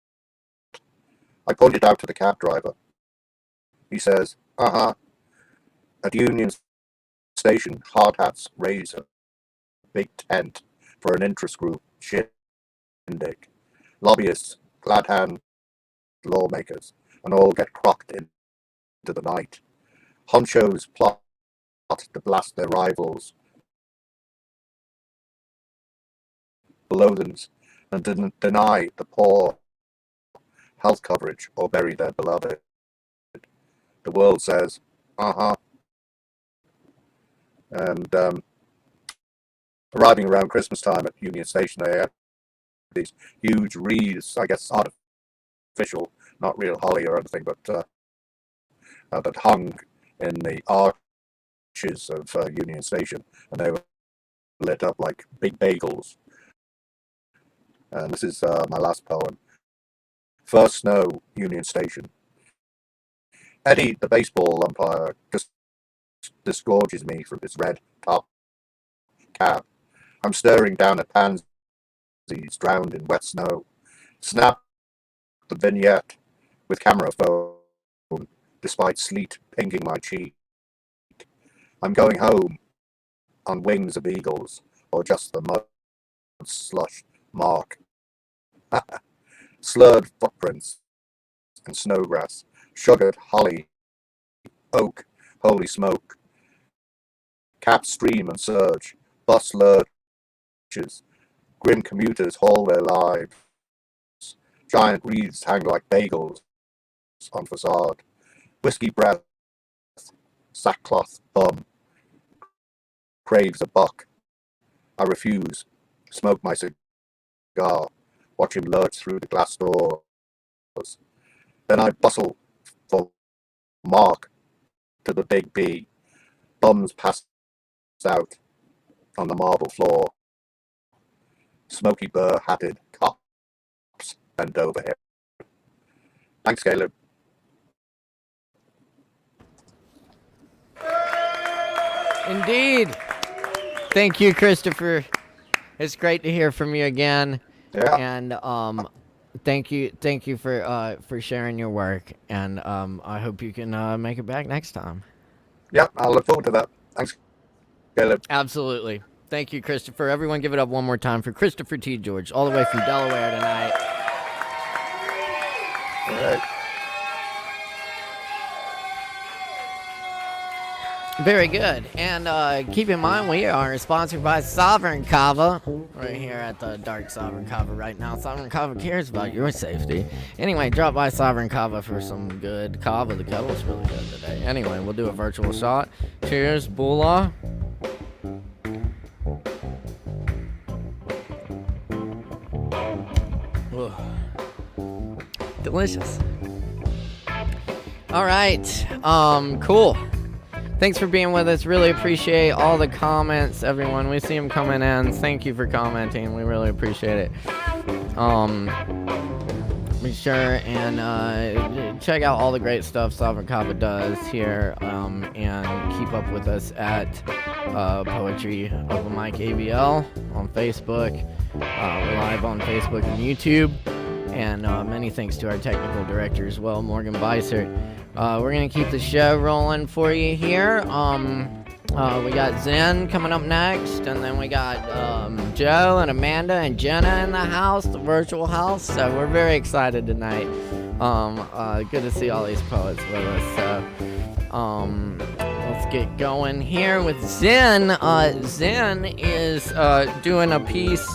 I point it out to the cab driver. He says, uh-huh. At Union Station, hard hats raise a big tent for an interest group shindig. Lobbyists, glad hand lawmakers, and all get crocked into the night. Honchos plot to blast their rivals, below them, and deny the poor health coverage or bury their beloved. The world says, uh-huh. And arriving around Christmas time at Union Station, they had these huge wreaths, I guess artificial, not real holly or anything, but that hung in the arches of Union Station, and they were lit up like big bagels. And this is my last poem. First snow, Union Station. Eddie, the baseball umpire, just disgorges me from his red top cap. I'm staring down at pansies drowned in wet snow. Snap the vignette with camera phone, despite sleet pinging my cheek. I'm going home on wings of eagles, or just the mud slush mark. Slurred footprints and snowgrass, sugared holly, oak, holy smoke. Caps stream and surge, bus lurches, grim commuters haul their lives. Giant wreaths hang like bagels on facade. Whiskey breath, sackcloth bum, craves a buck. I refuse, smoke my cigar, watch him lurch through the glass doors. Then I bustle for Mark to the Big B. Bums pass out, on the marble floor. Smoky Burr-hatted cops bent over him. Thanks, Caleb. Indeed. Thank you, Christopher. It's great to hear from you again. Yeah. And thank you for sharing your work. And I hope you can make it back next time. Yep, I look forward to that. Thanks, Caleb. Absolutely. Thank you, Christopher. Everyone give it up one more time for Christopher T. George, all the way from Delaware tonight. All right. Very good. And keep in mind, we are sponsored by Sovereign Kava. Right here at the Dark Sovereign Kava right now. Sovereign Kava cares about your safety. Anyway, drop by Sovereign Kava for some good Kava. The kettle's really good today. Anyway, we'll do a virtual shot. Cheers, Bula. Ugh. Delicious. All right. Cool. Thanks for being with us. Really appreciate all the comments, everyone. We see them coming in. Thank you for commenting. We really appreciate it. Be sure and check out all the great stuff Sovereign Kava does here, and keep up with us at Poetry Open Mic AVL on Facebook. We're live on Facebook and YouTube. And many thanks to our technical director as well, Morgan Beissert. We're going to keep the show rolling for you here. We got Zen coming up next, and then we got Joe and Amanda and Jenna in the house, the virtual house. So we're very excited tonight. Good to see all these poets with us. So let's get going here with Zen. Zen is doing a piece,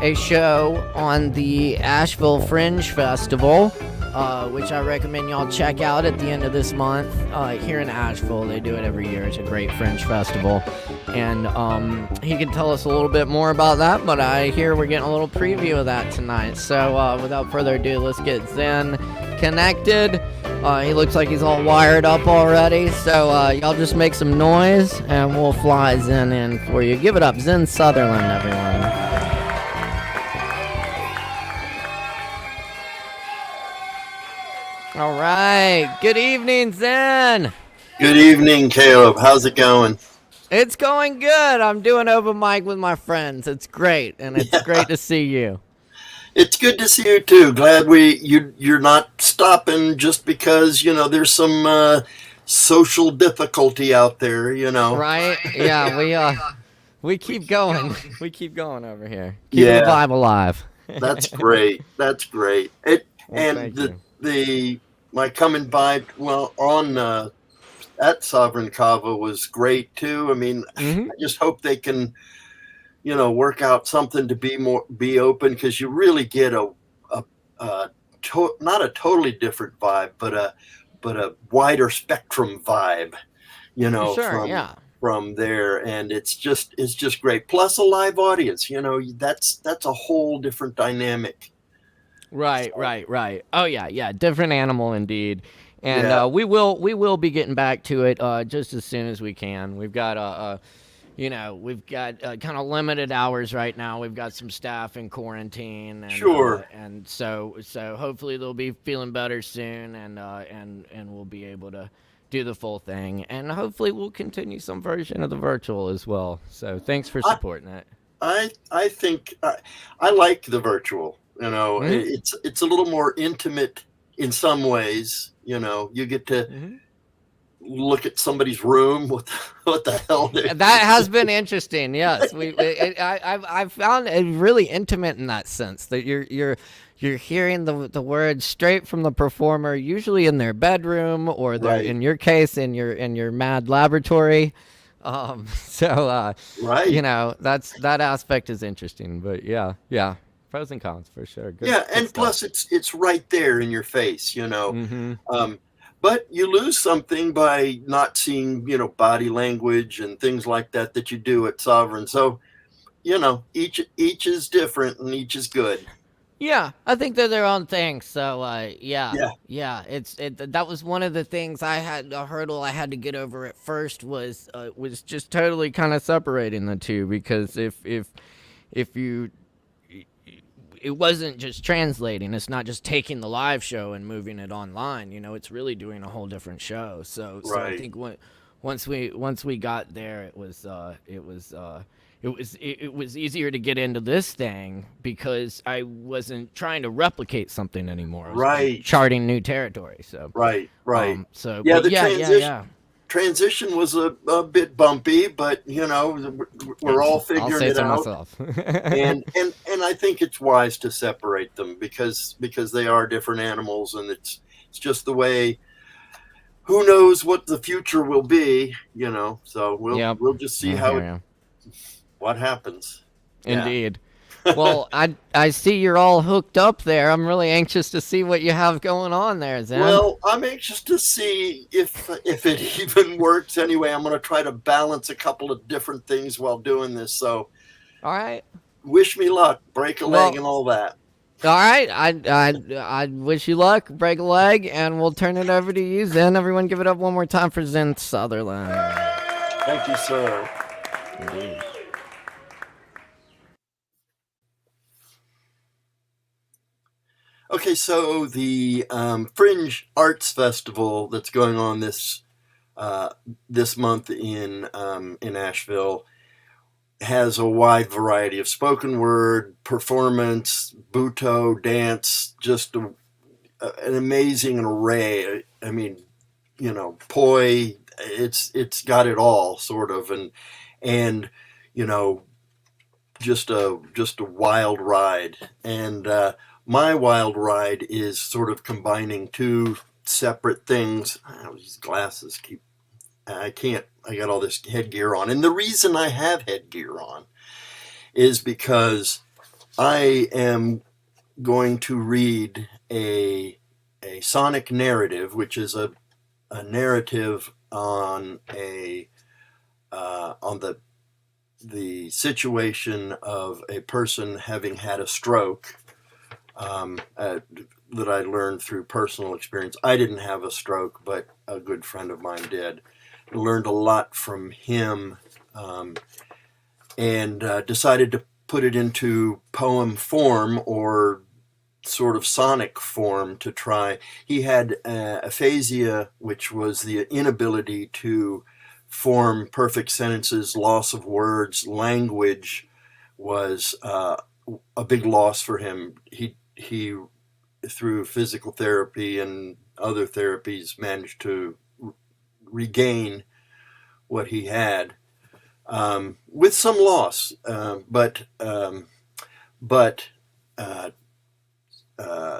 a show on the ASHEViLLE Fringe Festival, which I recommend y'all check out at the end of this month. Here in Asheville, they do it every year. It's a great Fringe festival, and he can tell us a little bit more about that, but I hear we're getting a little preview of that tonight. So without further ado, let's get Zen connected. He looks like he's all wired up already, so y'all just make some noise and we'll fly Zen in for you. Give it up, Zen Sutherland, everyone. All right. Good evening, Zen. Good evening, Caleb. How's it going? It's going good. I'm doing open mic with my friends. It's great, and it's great to see you. It's good to see you too. Glad you're not stopping just because there's some social difficulty out there. Right? Yeah, we keep going. We keep going over here. Keep Yeah. the vibe alive. That's great. That's great. My coming by on at Sovereign Kava was great too. I mean, I just hope they can, work out something to be open, because you really get not a totally different vibe, but a wider spectrum vibe, Sure, from there, and it's just great. Plus a live audience, that's a whole different dynamic. Right. Oh yeah, different animal indeed. And we will be getting back to it just as soon as we can. We've got kind of limited hours right now. We've got some staff in quarantine, and, Sure. And so hopefully they'll be feeling better soon, and we'll be able to do the full thing, and hopefully we'll continue some version of the virtual as well. So thanks for supporting it. I think I like the virtual. It's a little more intimate in some ways. You get to look at somebody's room. What the hell? That has been interesting. Yes, I've found it really intimate in that sense, that you're hearing the words straight from the performer, usually in their bedroom, or Right. in your case, in your mad laboratory. Right. That aspect is interesting. But yeah. Pros and cons for sure. Good and stuff. plus it's right there in your face, but you lose something by not seeing, body language and things like that you do at Sovereign. So, each is different and each is good. Yeah, I think they're their own thing. So, yeah, Yeah. yeah, that was one of the things a hurdle I had to get over at first was just totally kind of separating the two, because if you it wasn't just translating. It's not just taking the live show and moving it online. It's really doing a whole different show. So I Right. think once we got there, it was easier to get into this thing because I wasn't trying to replicate something anymore. I was Right. charting new territory. So Right. so Yeah, but the yeah. transition was a bit bumpy, but we're all I'll figuring say it so out. myself. And I think it's wise to separate them because they are different animals, and it's just the way. Who knows what the future will be? So Yep. we'll just see I how hear what happens. Yeah. Indeed. Well, I see you're all hooked up there. I'm really anxious to see what you have going on there, Zen. Well, I'm anxious to see if it even works. Anyway, I'm going to try to balance a couple of different things while doing this. So, all right. wish me luck. Break a leg and all that. All right. I wish you luck. Break a leg, and we'll turn it over to you, Zen. Everyone, give it up one more time for Zen Sutherland. Thank you, sir. Indeed. Okay, so the Fringe Arts Festival that's going on this month in Asheville has a wide variety of spoken word, performance, buto, dance, just an amazing array. I mean, poi. It's got it all, sort of, and just a wild ride. And my wild ride is sort of combining two separate things. These glasses I got all this headgear on. And the reason I have headgear on is because I am going to read a sonic narrative, which is a narrative on the situation of a person having had a stroke, that I learned through personal experience. I didn't have a stroke, but a good friend of mine did. I learned a lot from him, and decided to put it into poem form or sort of sonic form to try. He had aphasia, which was the inability to form perfect sentences, loss of words. Language was a big loss for him. He through physical therapy and other therapies managed to regain what he had, with some loss, but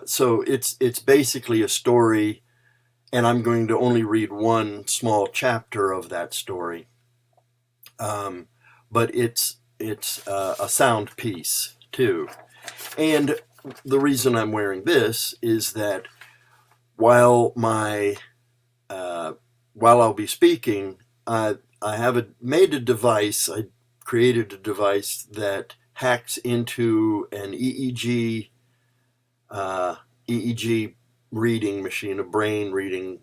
so it's basically a story, and I'm going to only read one small chapter of that story, but it's a sound piece too. And the reason I'm wearing this is that while I'll be speaking, I made a device. I created a device that hacks into an EEG reading machine, a brain reading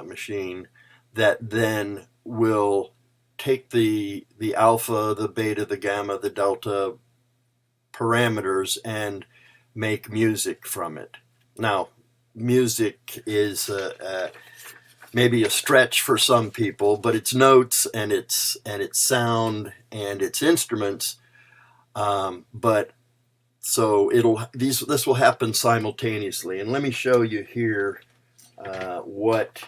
machine, that then will take the alpha, the beta, the gamma, the delta parameters and make music from it. Now, music is maybe a stretch for some people, but it's notes and it's sound and it's instruments. But so this will happen simultaneously. And let me show you here what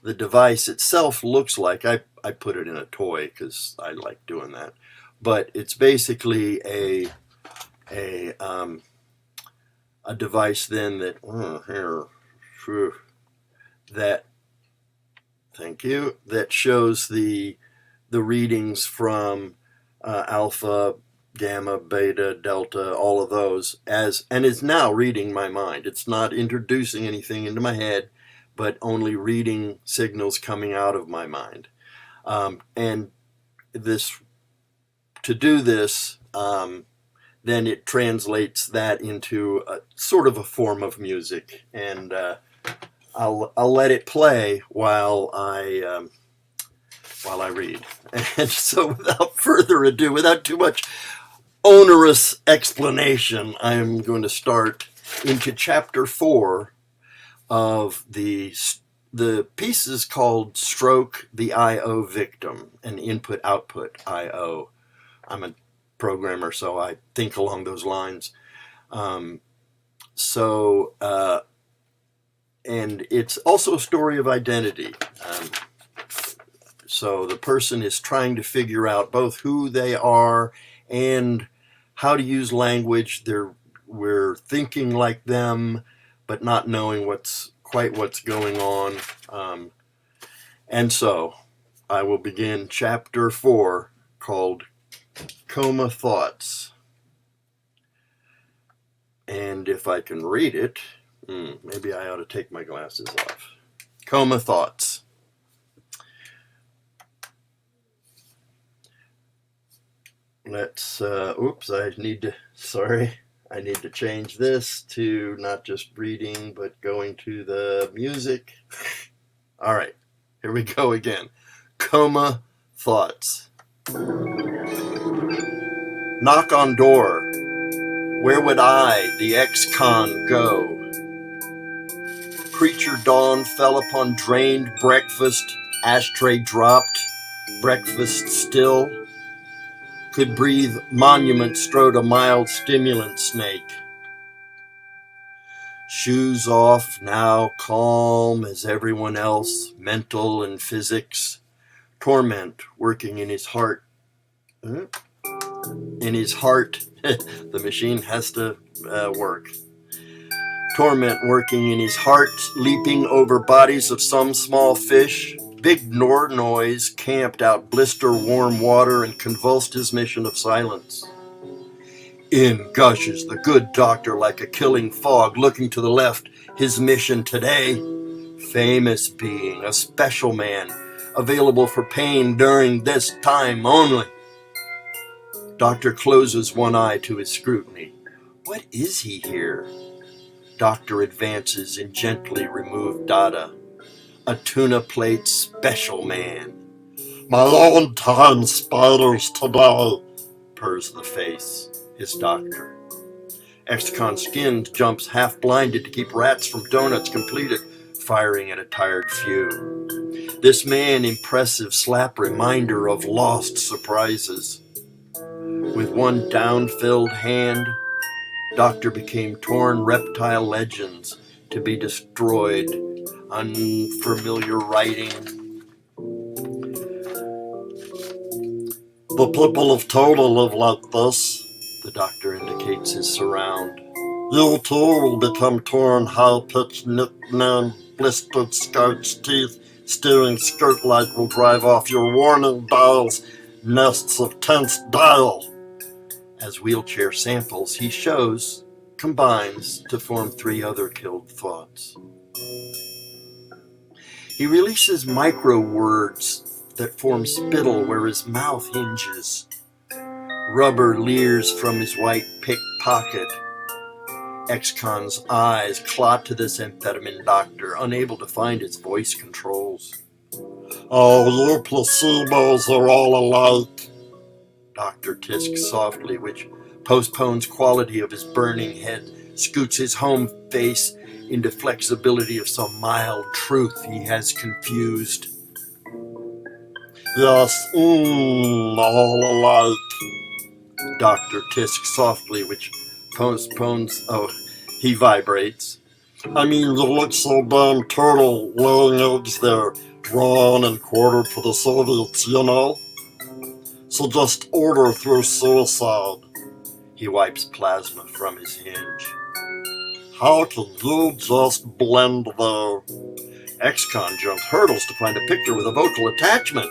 the device itself looks like. I put it in a toy because I like doing that. But it's basically a device then that thank you, that shows the readings from alpha, gamma, beta, delta, all of those, and is now reading my mind. It's not introducing anything into my head, but only reading signals coming out of my mind. And to do this, then it translates that into a sort of a form of music, and I'll let it play while I read. And so, without further ado, without too much onerous explanation, I am going to start into chapter 4 of the piece is called "Stroke the I/O Victim," an input-output I/O. I'm a programmer, so I think along those lines. And it's also a story of identity. So the person is trying to figure out both who they are and how to use language. We're thinking like them, but not knowing what's going on. And so I will begin chapter 4, called Coma Thoughts. And if I can read it, maybe I ought to take my glasses off. Coma Thoughts. Let's, I need to change this to not just reading, but going to the music. All right, here we go again. Coma Thoughts. Knock on door. Where would I, the ex-con, go? Creature dawn fell upon drained breakfast, ashtray dropped, breakfast still. Could breathe monument strode a mild stimulant snake. Shoes off, now calm as everyone else, mental and physics. Torment working in his heart. In his heart, the machine has to work. Torment working in his heart, leaping over bodies of some small fish. Big noise camped out blister warm water and convulsed his mission of silence. In gushes the good doctor like a killing fog, looking to the left, his mission today. Famous being, a special man, available for pain during this time only. Doctor closes one eye to his scrutiny. What is he here? Doctor advances in gently removed data. A tuna plate special man. My own time spiders today, purrs the face, his doctor. Ex-con skinned jumps half-blinded to keep rats from donuts completed, firing at a tired few. This man impressive slap reminder of lost surprises. With one down-filled hand, Doctor became torn reptile legends to be destroyed. Unfamiliar writing. The people of Toda live like this, the doctor indicates his surround. You too will become torn, high-pitched nickname, blistered skirts, teeth, steering skirt light will drive off your warning dials, nests of tense dial. As wheelchair samples he shows, combines to form 3 other killed thoughts. He releases micro words that form spittle where his mouth hinges. Rubber leers from his white pickpocket. Ex-con's eyes clot to this amphetamine doctor, unable to find his voice controls. Oh, you placebos are all alike, Dr. Tisk softly, which postpones quality of his burning head, scoots his home face into flexibility of some mild truth he has confused. Yes, all alike, Dr. Tisk softly, which postpones, he vibrates. I mean, you look so damn turtle laying eggs there, drawn and quartered for the Soviets, you know? So just order through suicide. He wipes plasma from his hinge. How can you just blend there? Ex-con jumped hurdles to find a picture with a vocal attachment.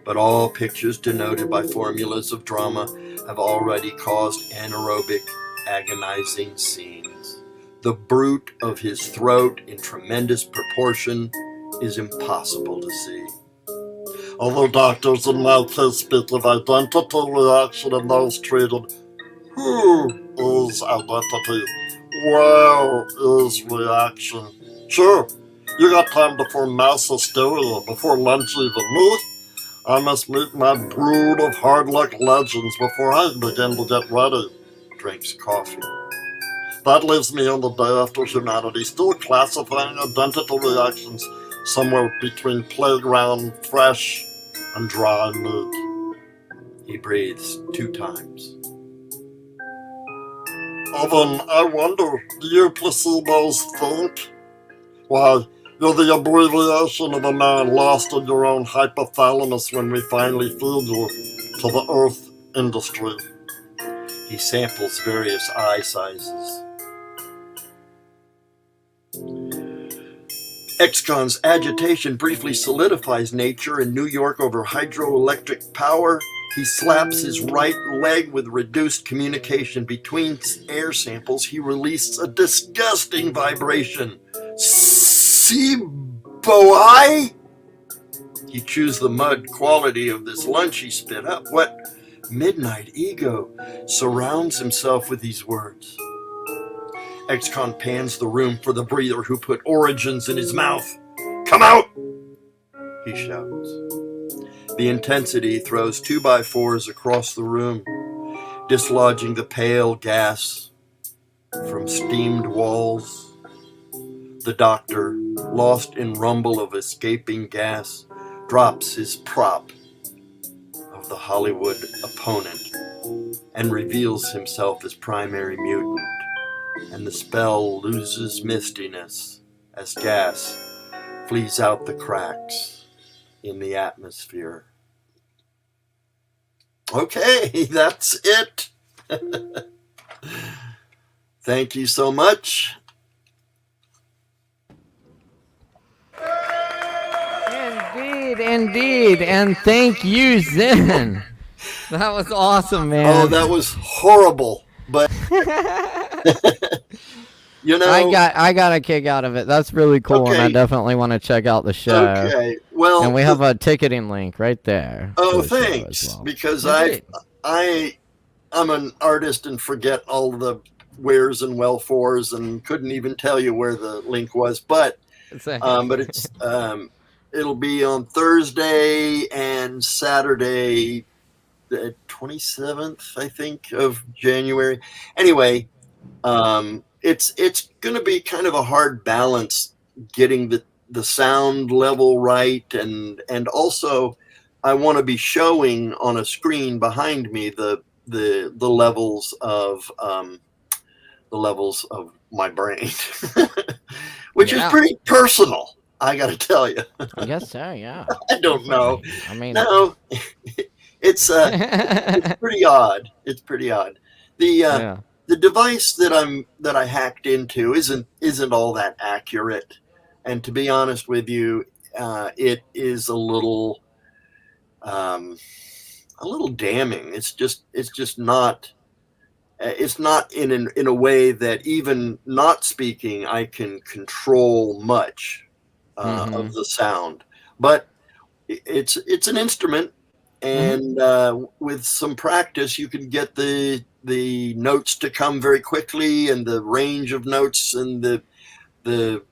But all pictures denoted by formulas of drama have already caused anaerobic, agonizing scenes. The brute of his throat in tremendous proportion is impossible to see. Although doctors in my case speak of identity reaction in those treated, Who is identity? Where is reaction? Sure, you got time to form mass hysteria before lunch even meet? I must meet my brood of hard luck legends before I begin to get ready. Drinks coffee. That leaves me on the day after humanity, still classifying identical reactions somewhere between playground fresh and dry meat. He breathes 2 times. Evan, I wonder, do you placebos think? Why, you're the abbreviation of a man lost in your own hypothalamus when we finally feed you to the Earth industry. He samples various eye sizes. Excon's agitation briefly solidifies nature in New York over hydroelectric power. He slaps his right leg with reduced communication. Between air samples, he releases a disgusting vibration. Seeboai? He chews the mud quality of this lunch he spit up. What midnight ego surrounds himself with these words? Excon pans the room for the breather who put origins in his mouth. Come out! He shouts. The intensity throws 2x4s across the room, dislodging the pale gas from steamed walls. The doctor, lost in rumble of escaping gas, drops his prop of the Hollywood opponent and reveals himself as primary mutant, and the spell loses mistiness as gas flees out the cracks in the atmosphere. Okay, that's it. Thank you so much. Indeed, and thank you, Zen. That was awesome, man. Oh, that was horrible, but you know, I got a kick out of it. That's really cool, okay. And I definitely want to check out the show. Okay, well, and we have a ticketing link right there. Oh, thanks, because I'm an artist and forget all the wheres and wherefores and couldn't even tell you where the link was, but it's it'll be on Thursday and Saturday, the 27th, I think, of January. Anyway, it's going to be kind of a hard balance getting the sound level right, and also I want to be showing on a screen behind me the levels of my brain, which is pretty personal. I got to tell you. I guess so, yeah. I don't know. I mean, no, it's pretty odd. It's pretty odd. The device that I hacked into isn't all that accurate, and to be honest with you, it is a little damning. It's just not. It's not in a way that even not speaking, I can control much of the sound, but it's an instrument, and with some practice, you can get the notes to come very quickly, and the range of notes and the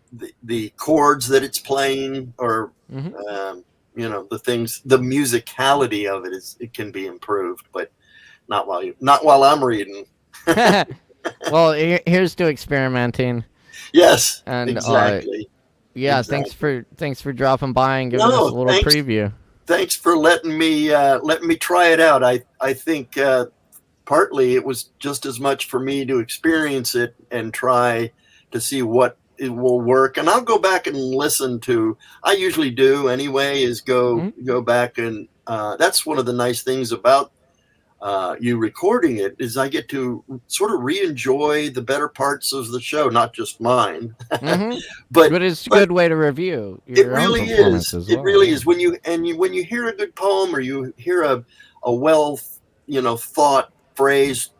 chords that it's playing, or the things, the musicality of it can be improved, but not while I'm reading. Well, here's to experimenting. Yes, and exactly. Exactly. Thanks for dropping by and giving us a little preview. Thanks for letting me try it out. I think partly it was just as much for me to experience it and try to see what it will work. And I'll go back and listen to. I usually do anyway. Is go back, and that's one of the nice things about you recording it, is I get to sort of re-enjoy the better parts of the show, not just mine. but it's a good way to review your own performance as well. It really is. When you hear a good poem, or you hear a well thought phrase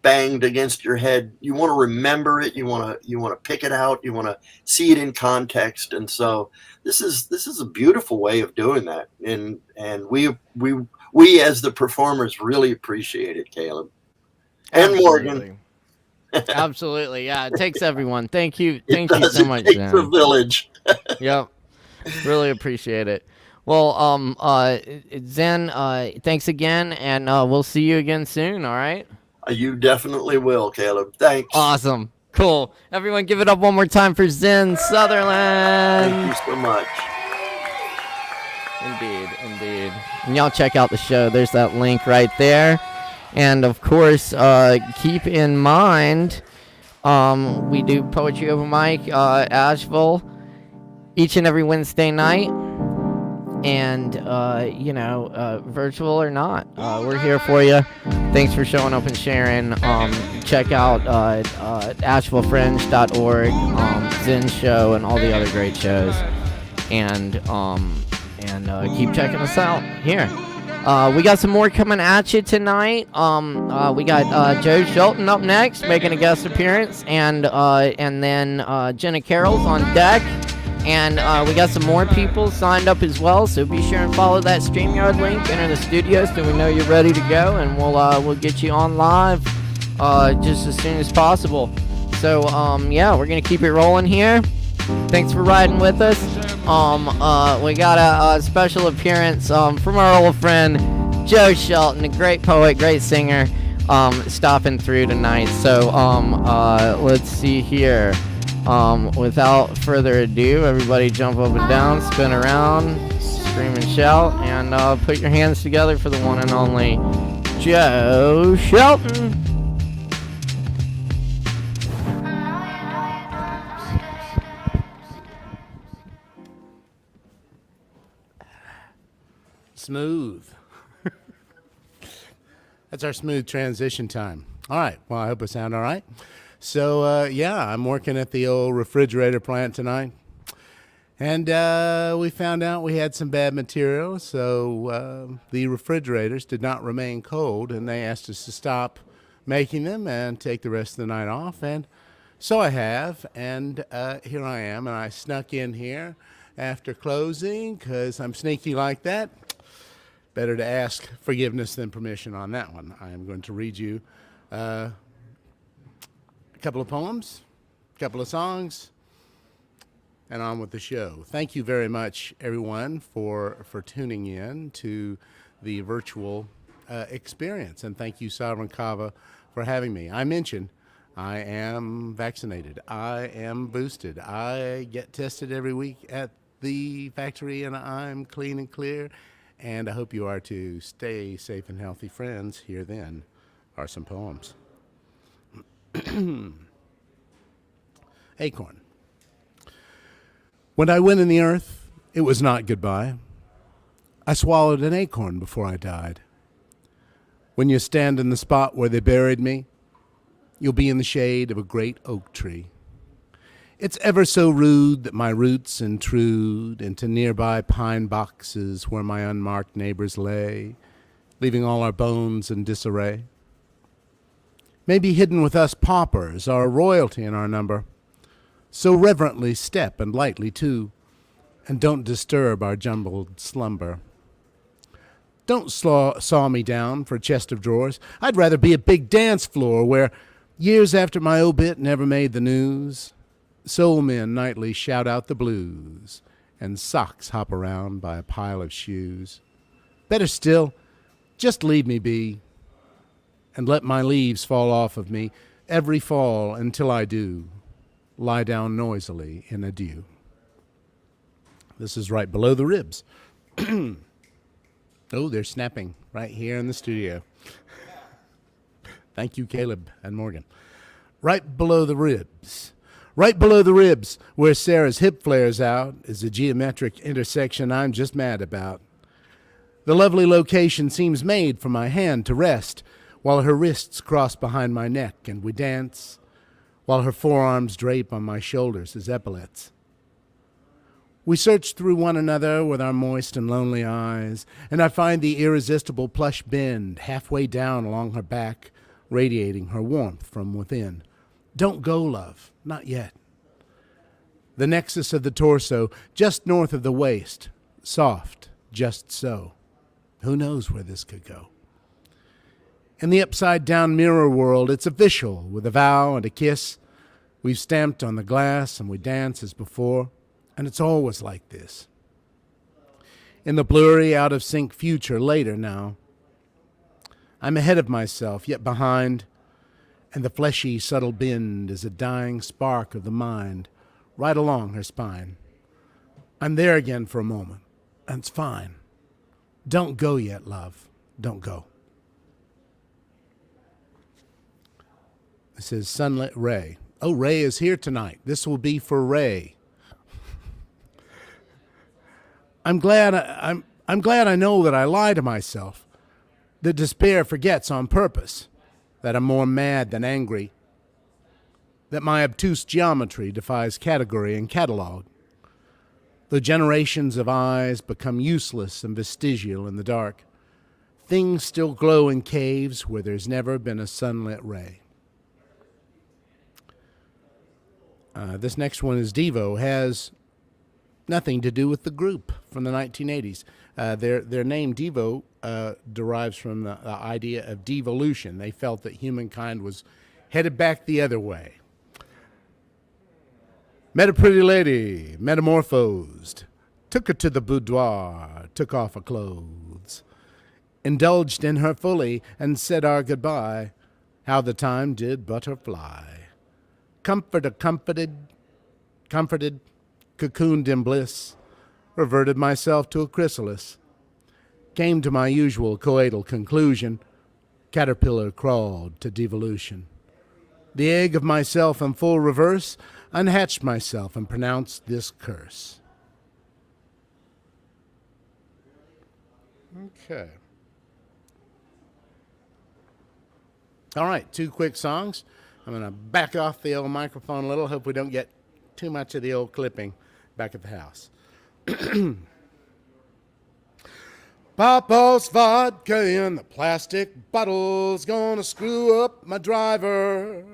banged against your head, you want to remember it, you want to pick it out, you want to see it in context. And so this is a beautiful way of doing that, and we as the performers really appreciate it, Caleb. And Morgan. Absolutely. Yeah, it takes everyone. Thank you. It Thank you does. so It much, takes Zen. a village. Yep. Really appreciate it. Well, Zen, thanks again, and we'll see you again soon, all right? You definitely will, Caleb. Thanks. Awesome. Cool. Everyone give it up one more time for Zen Sutherland. Thank you so much. Indeed. And y'all check out the show. There's that link right there. And, of course, keep in mind, we do Poetry Open Mic, Asheville, each and every Wednesday night. And, virtual or not, we're here for you. Thanks for showing up and sharing. Check out ASHEVILLEFringe.org, Zen Show, and all the other great shows. And keep checking us out here. We got some more coming at you tonight. We got Joe Shelton up next, making a guest appearance, and then Jenna Carroll's on deck. And we got some more people signed up as well, so be sure and follow that StreamYard link. Enter the studio so we know you're ready to go, and we'll get you on live just as soon as possible. So we're gonna keep it rolling here. Thanks for riding with us. We got a special appearance from our old friend Joe Shelton, a great poet, great singer, stopping through tonight. So let's see here. Without further ado, everybody jump up and down, spin around, scream and shout, and put your hands together for the one and only Joe Shelton. Smooth. That's our smooth transition time. All right. Well, I hope I sound all right. So, I'm working at the old refrigerator plant tonight. And we found out we had some bad material, so the refrigerators did not remain cold, and they asked us to stop making them and take the rest of the night off. And so I have, and here I am, and I snuck in here after closing because I'm sneaky like that. Better to ask forgiveness than permission on that one. I am going to read you a couple of poems, a couple of songs, and on with the show. Thank you very much, everyone, for tuning in to the virtual experience. And thank you, Sovereign Kava, for having me. I mentioned I am vaccinated. I am boosted. I get tested every week at the factory, and I'm clean and clear. And I hope you are too. Stay safe and healthy, friends. Here then are some poems. Acorn. When I went in the earth, it was not goodbye. I swallowed an acorn before I died. When you stand in the spot where they buried me, you'll be in the shade of a great oak tree. It's ever so rude that my roots intrude into nearby pine boxes where my unmarked neighbors lay, leaving all our bones in disarray. Maybe hidden with us paupers are royalty in our number. So reverently step and lightly too, and don't disturb our jumbled slumber. Don't saw me down for a chest of drawers. I'd rather be a big dance floor where, years after my obit never made the news, soul men nightly shout out the blues, and socks hop around by a pile of shoes. Better still, just leave me be, and let my leaves fall off of me every fall until I do lie down noisily in a dew. This is right below the ribs. Oh, they're snapping right here in the studio. Thank you, Caleb and Morgan. Right below the ribs. Right below the ribs, where Sarah's hip flares out, is a geometric intersection I'm just mad about. The lovely location seems made for my hand to rest, while her wrists cross behind my neck and we dance, while her forearms drape on my shoulders as epaulets. We search through one another with our moist and lonely eyes, and I find the irresistible plush bend halfway down along her back, radiating her warmth from within. Don't go, love, not yet. The nexus of the torso, just north of the waist, soft, just so. Who knows where this could go? In the upside-down mirror world, it's official, with a vow and a kiss. We've stamped on the glass and we dance as before, and it's always like this. In the blurry, out-of-sync future later now, I'm ahead of myself, yet behind, and the fleshy, subtle bend is a dying spark of the mind right along her spine. I'm there again for a moment, and it's fine. Don't go yet, love. Don't go. This is Sunlit Ray. Oh, Ray is here tonight. This will be for Ray. I'm glad I know that I lie to myself, that despair forgets on purpose, that I'm more mad than angry, that my obtuse geometry defies category and catalog. The generations of eyes become useless and vestigial in the dark. Things still glow in caves where there's never been a sunlit ray. This next one is Devo. Has nothing to do with the group from the 1980s. Their name Devo derives from the idea of devolution. They felt that humankind was headed back the other way. Met a pretty lady, metamorphosed, took her to the boudoir, took off her clothes, indulged in her fully, and said our goodbye. How the time did butterfly. Comforted, cocooned in bliss, reverted myself to a chrysalis, came to my usual coital conclusion, caterpillar crawled to devolution. The egg of myself in full reverse, unhatched myself and pronounced this curse. Okay. All right, 2 quick songs. I'm going to back off the old microphone a little. Hope we don't get too much of the old clipping back at the house. Papa's vodka in the plastic bottle's gonna screw up my driver.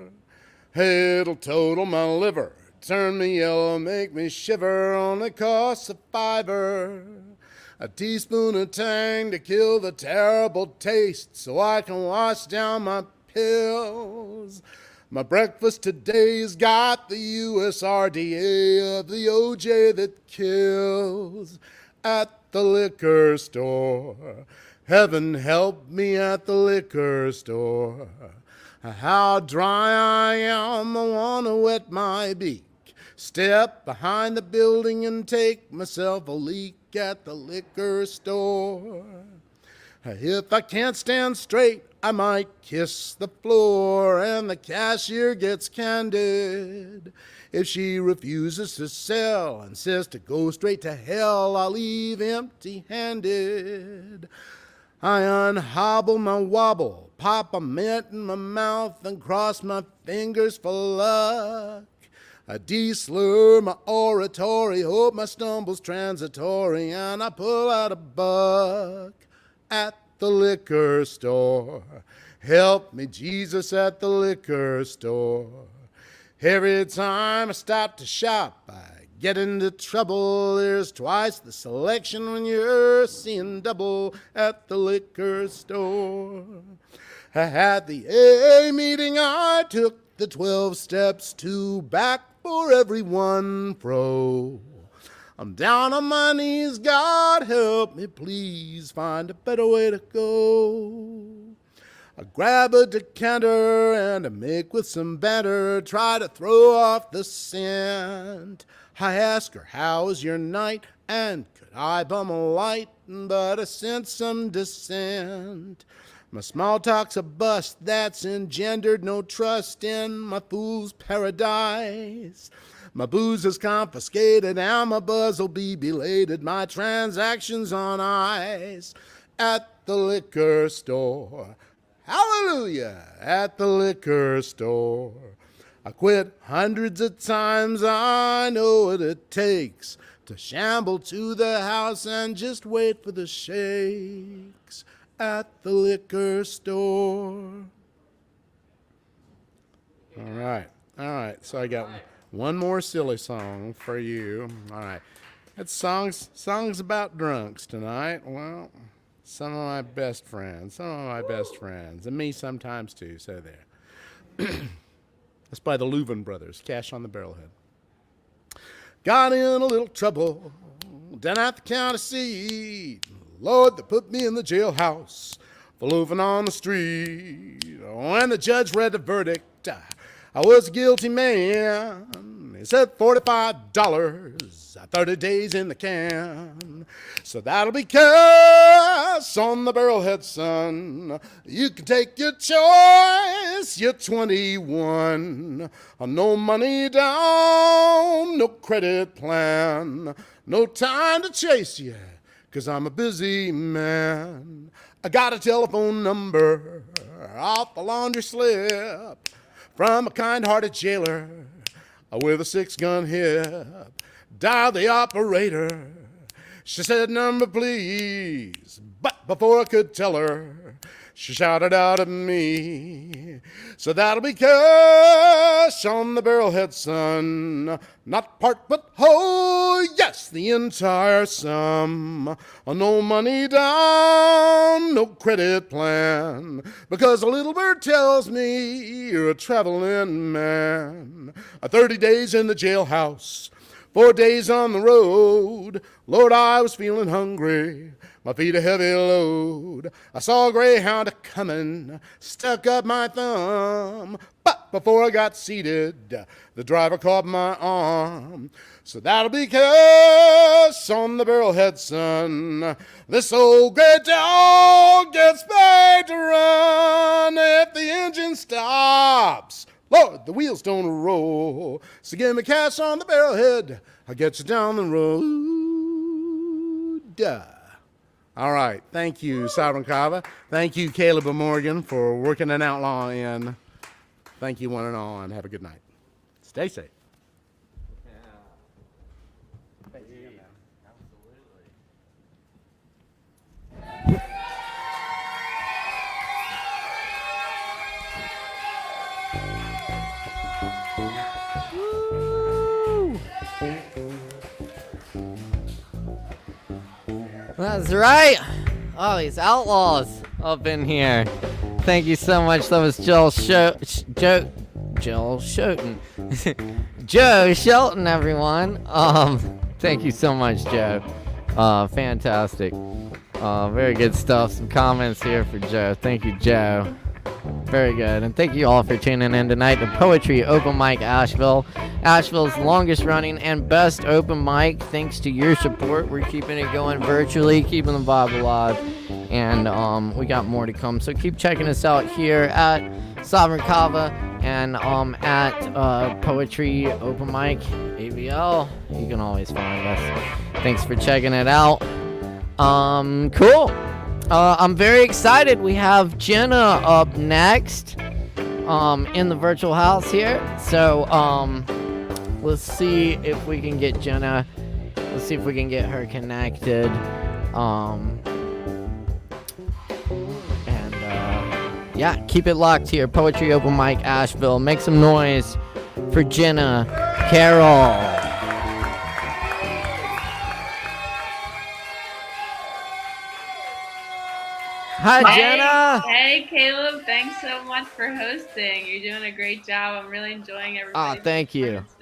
It'll total my liver, turn me yellow, make me shiver, only costs $5. A teaspoon of Tang to kill the terrible taste so I can wash down my pills. My breakfast today's got the USRDA of the OJ that kills. At the liquor store, heaven help me at the liquor store. How dry I am, I want to wet my beak. Step behind the building and take myself a leak at the liquor store. If I can't stand straight, I might kiss the floor and the cashier gets candid. If she refuses to sell and says to go straight to hell, I'll leave empty-handed. I unhobble my wobble, pop a mint in my mouth and cross my fingers for luck. I de-slur my oratory, hope my stumble's transitory, and I pull out a buck at the liquor store. Help me, Jesus, at the liquor store. Every time I stop to shop, I get into trouble. There's twice the selection when you're seeing double at the liquor store. At the AA meeting, I took the 12 steps to back for everyone pro. I'm down on my knees, God help me, please find a better way to go. I grab a decanter and I make with some banter, try to throw off the scent. I ask her, how was your night, and could I bum a light, but I sense some dissent. My small talk's a bust that's engendered no trust in my fool's paradise. My booze is confiscated and my buzz will be belated, my transactions on ice at the liquor store. Hallelujah, at the liquor store. I quit hundreds of times, I know what it takes to shamble to the house and just wait for the shakes at the liquor store. All right, so I got one more silly song for you. All right, it's songs about drunks tonight. Well, Some of my best friends. And me sometimes too, so there. That's by the Louvin Brothers, Cash on the Barrelhead. Got in a little trouble down at the county seat. Lord, they put me in the jailhouse for loafing on the street. When the judge read the verdict, I was a guilty man. He said $45, 30 days in the can. So that'll be cash on the barrelhead, son. You can take your choice. You're 21. No money down, no credit plan. No time to chase you, 'cause I'm a busy man. I got a telephone number off a laundry slip from a kind-hearted jailer with a 6-gun hip. Dialed the operator. She said, "Number, please." But before I could tell her, she shouted out at me. So that'll be cash on the barrelhead, son. Not part but whole, yes, the entire sum. No money down, no credit plan. Because a little bird tells me you're a traveling man. 30 days in the jailhouse, 4 days on the road. Lord, I was feeling hungry, my feet a heavy load. I saw a greyhound a-comin', stuck up my thumb. But before I got seated, the driver caught my arm. So that'll be cash on the barrelhead, son. This old gray dog gets paid to run. If the engine stops, Lord, the wheels don't roll. So give me cash on the barrelhead, I'll get you down the road. All right. Thank you, Sovereign Kava. Thank you, Caleb Morgan, for working an outlaw in. Thank you, one and all, and have a good night. Stay safe. That's right. Oh, these outlaws up in here. Thank you so much. That was Joe Shelton. Joe Shelton, everyone. Thank you so much, Joe. Fantastic. Very good stuff. Some comments here for Joe. Thank you, Joe. Very good. And thank you all for tuning in tonight to Poetry Open Mic Asheville. Asheville's longest running and best open mic. Thanks to your support, we're keeping it going virtually, keeping the vibe alive. And we got more to come. So keep checking us out here at Sovereign Kava and at Poetry Open Mic AVL. You can always find us. Thanks for checking it out. Cool. I'm very excited. We have Jenna up next in the virtual house here. So let's see if we can get Jenna. Let's see if we can get her connected. Yeah, keep it locked here. Poetry Open Mic Asheville. Make some noise for Jenna Carroll. Hi, Jenna. Hey, Caleb. Thanks so much for hosting. You're doing a great job. I'm really enjoying everybody's thank you. performances.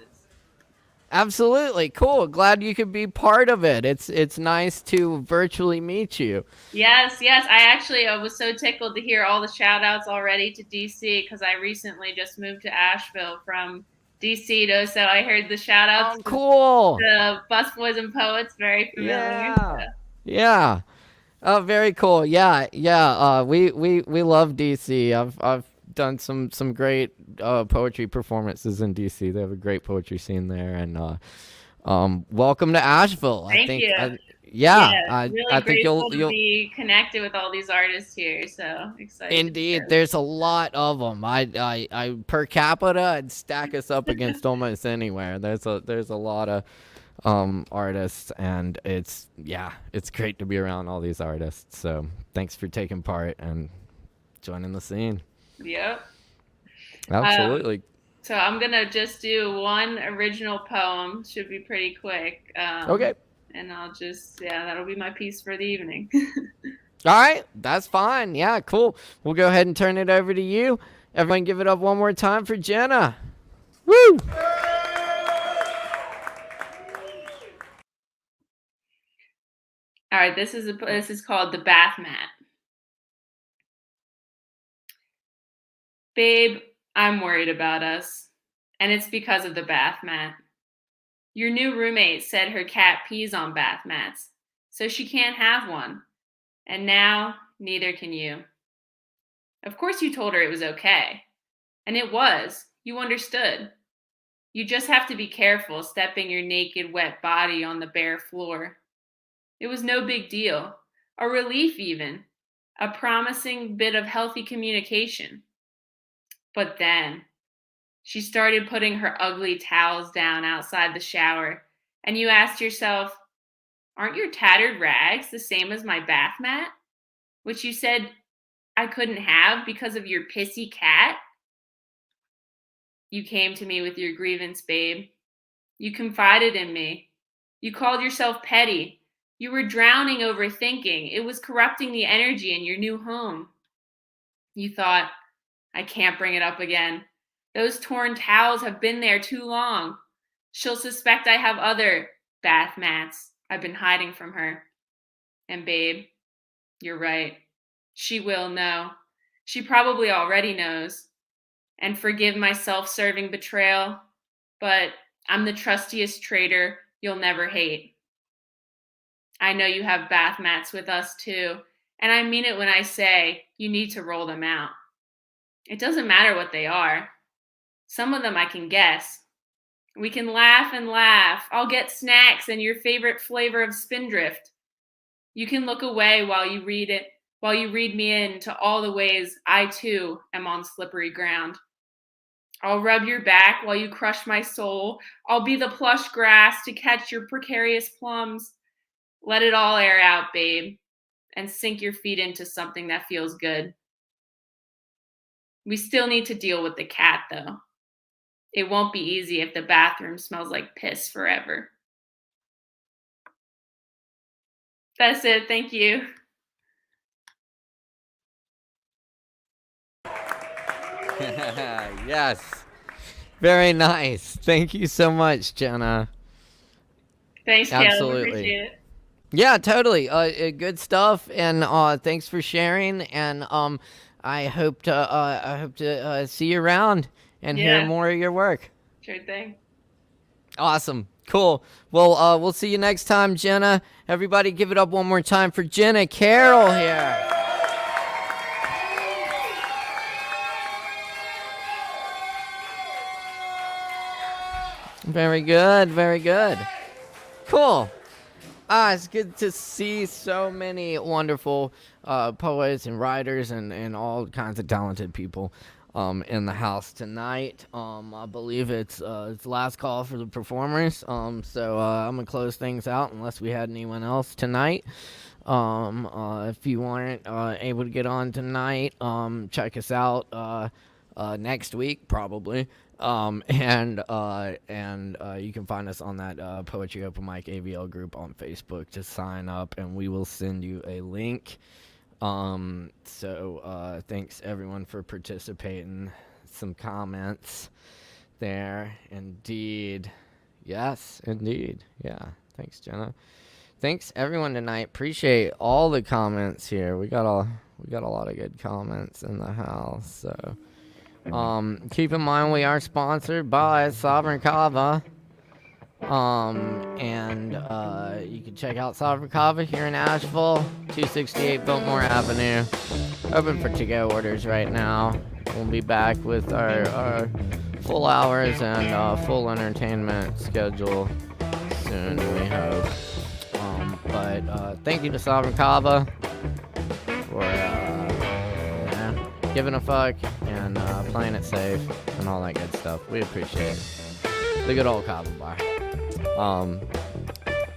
Absolutely. Cool. Glad you could be part of it. It's nice to virtually meet you. Yes. I was so tickled to hear all the shout outs already to DC because I recently just moved to Asheville from DC, so I heard the shout outs. Oh, cool. The Busboys and Poets, very familiar. Yeah. Oh, very cool. Yeah. We love DC. I've done some great poetry performances in DC. They have a great poetry scene there, and welcome to Asheville. Thank you. Really I think you'll be connected with all these artists here. So excited. Indeed, there's a lot of them. I per capita, I'd stack us up against almost anywhere. There's a lot of artists, and it's great to be around all these artists. So thanks for taking part and joining the scene. Yep. Absolutely. So I'm gonna just do one original poem. Should be pretty quick. Okay. And I'll just that'll be my piece for the evening. All right, that's fine. Yeah, cool. We'll go ahead and turn it over to you. Everyone give it up one more time for Jenna. Woo! All right, this is called the bath mat. Babe, I'm worried about us, and it's because of the bath mat. Your new roommate said her cat pees on bath mats, so she can't have one. And now, neither can you. Of course you told her it was okay. And it was. You understood. You just have to be careful stepping your naked, wet body on the bare floor. It was no big deal. A relief even. A promising bit of healthy communication. But then, she started putting her ugly towels down outside the shower, and you asked yourself, aren't your tattered rags the same as my bath mat? Which you said I couldn't have because of your pissy cat? You came to me with your grievance, babe. You confided in me. You called yourself petty. You were drowning overthinking. It was corrupting the energy in your new home. You thought, I can't bring it up again. Those torn towels have been there too long. She'll suspect I have other bath mats I've been hiding from her. And babe, you're right. She will know. She probably already knows. And forgive my self-serving betrayal, but I'm the trustiest traitor you'll never hate. I know you have bath mats with us too, and I mean it when I say you need to roll them out. It doesn't matter what they are. Some of them I can guess. We can laugh and laugh. I'll get snacks and your favorite flavor of Spindrift. You can look away while you read me into all the ways I too am on slippery ground. I'll rub your back while you crush my soul. I'll be the plush grass to catch your precarious plums. Let it all air out, babe, and sink your feet into something that feels good. We still need to deal with the cat, though. It won't be easy if the bathroom smells like piss forever. That's it. Thank you. Yes. Very nice. Thank you so much, Jenna. Thanks, Caleb. Absolutely. Appreciate it. Yeah, totally. Good stuff, and thanks for sharing. And I hope to see you around and hear more of your work. Sure thing. Awesome. Cool. Well, we'll see you next time, Jenna. Everybody give it up one more time for Jenna Carroll here. Very good. Very good. Cool. It's good to see so many wonderful poets and writers and all kinds of talented people in the house tonight. I believe it's last call for the performers. So I'm gonna close things out unless we had anyone else tonight. If you weren't able to get on tonight, check us out next week probably. And you can find us on that Poetry Open Mic AVL group on Facebook to sign up, and we will send you a link. So thanks everyone for participating. Some comments there. Indeed. Yes, indeed. Yeah. Thanks, Jenna. Thanks everyone tonight. Appreciate all the comments here. We got a lot of good comments in the house. So keep in mind we are sponsored by Sovereign Kava. And you can check out Sovereign Kava here in Asheville, 268 Biltmore Avenue. Open for to-go orders right now. We'll be back with our full hours and full entertainment schedule soon, we hope. But thank you to Sovereign Kava for giving a fuck and playing it safe and all that good stuff. We appreciate it. The good old Kava bar.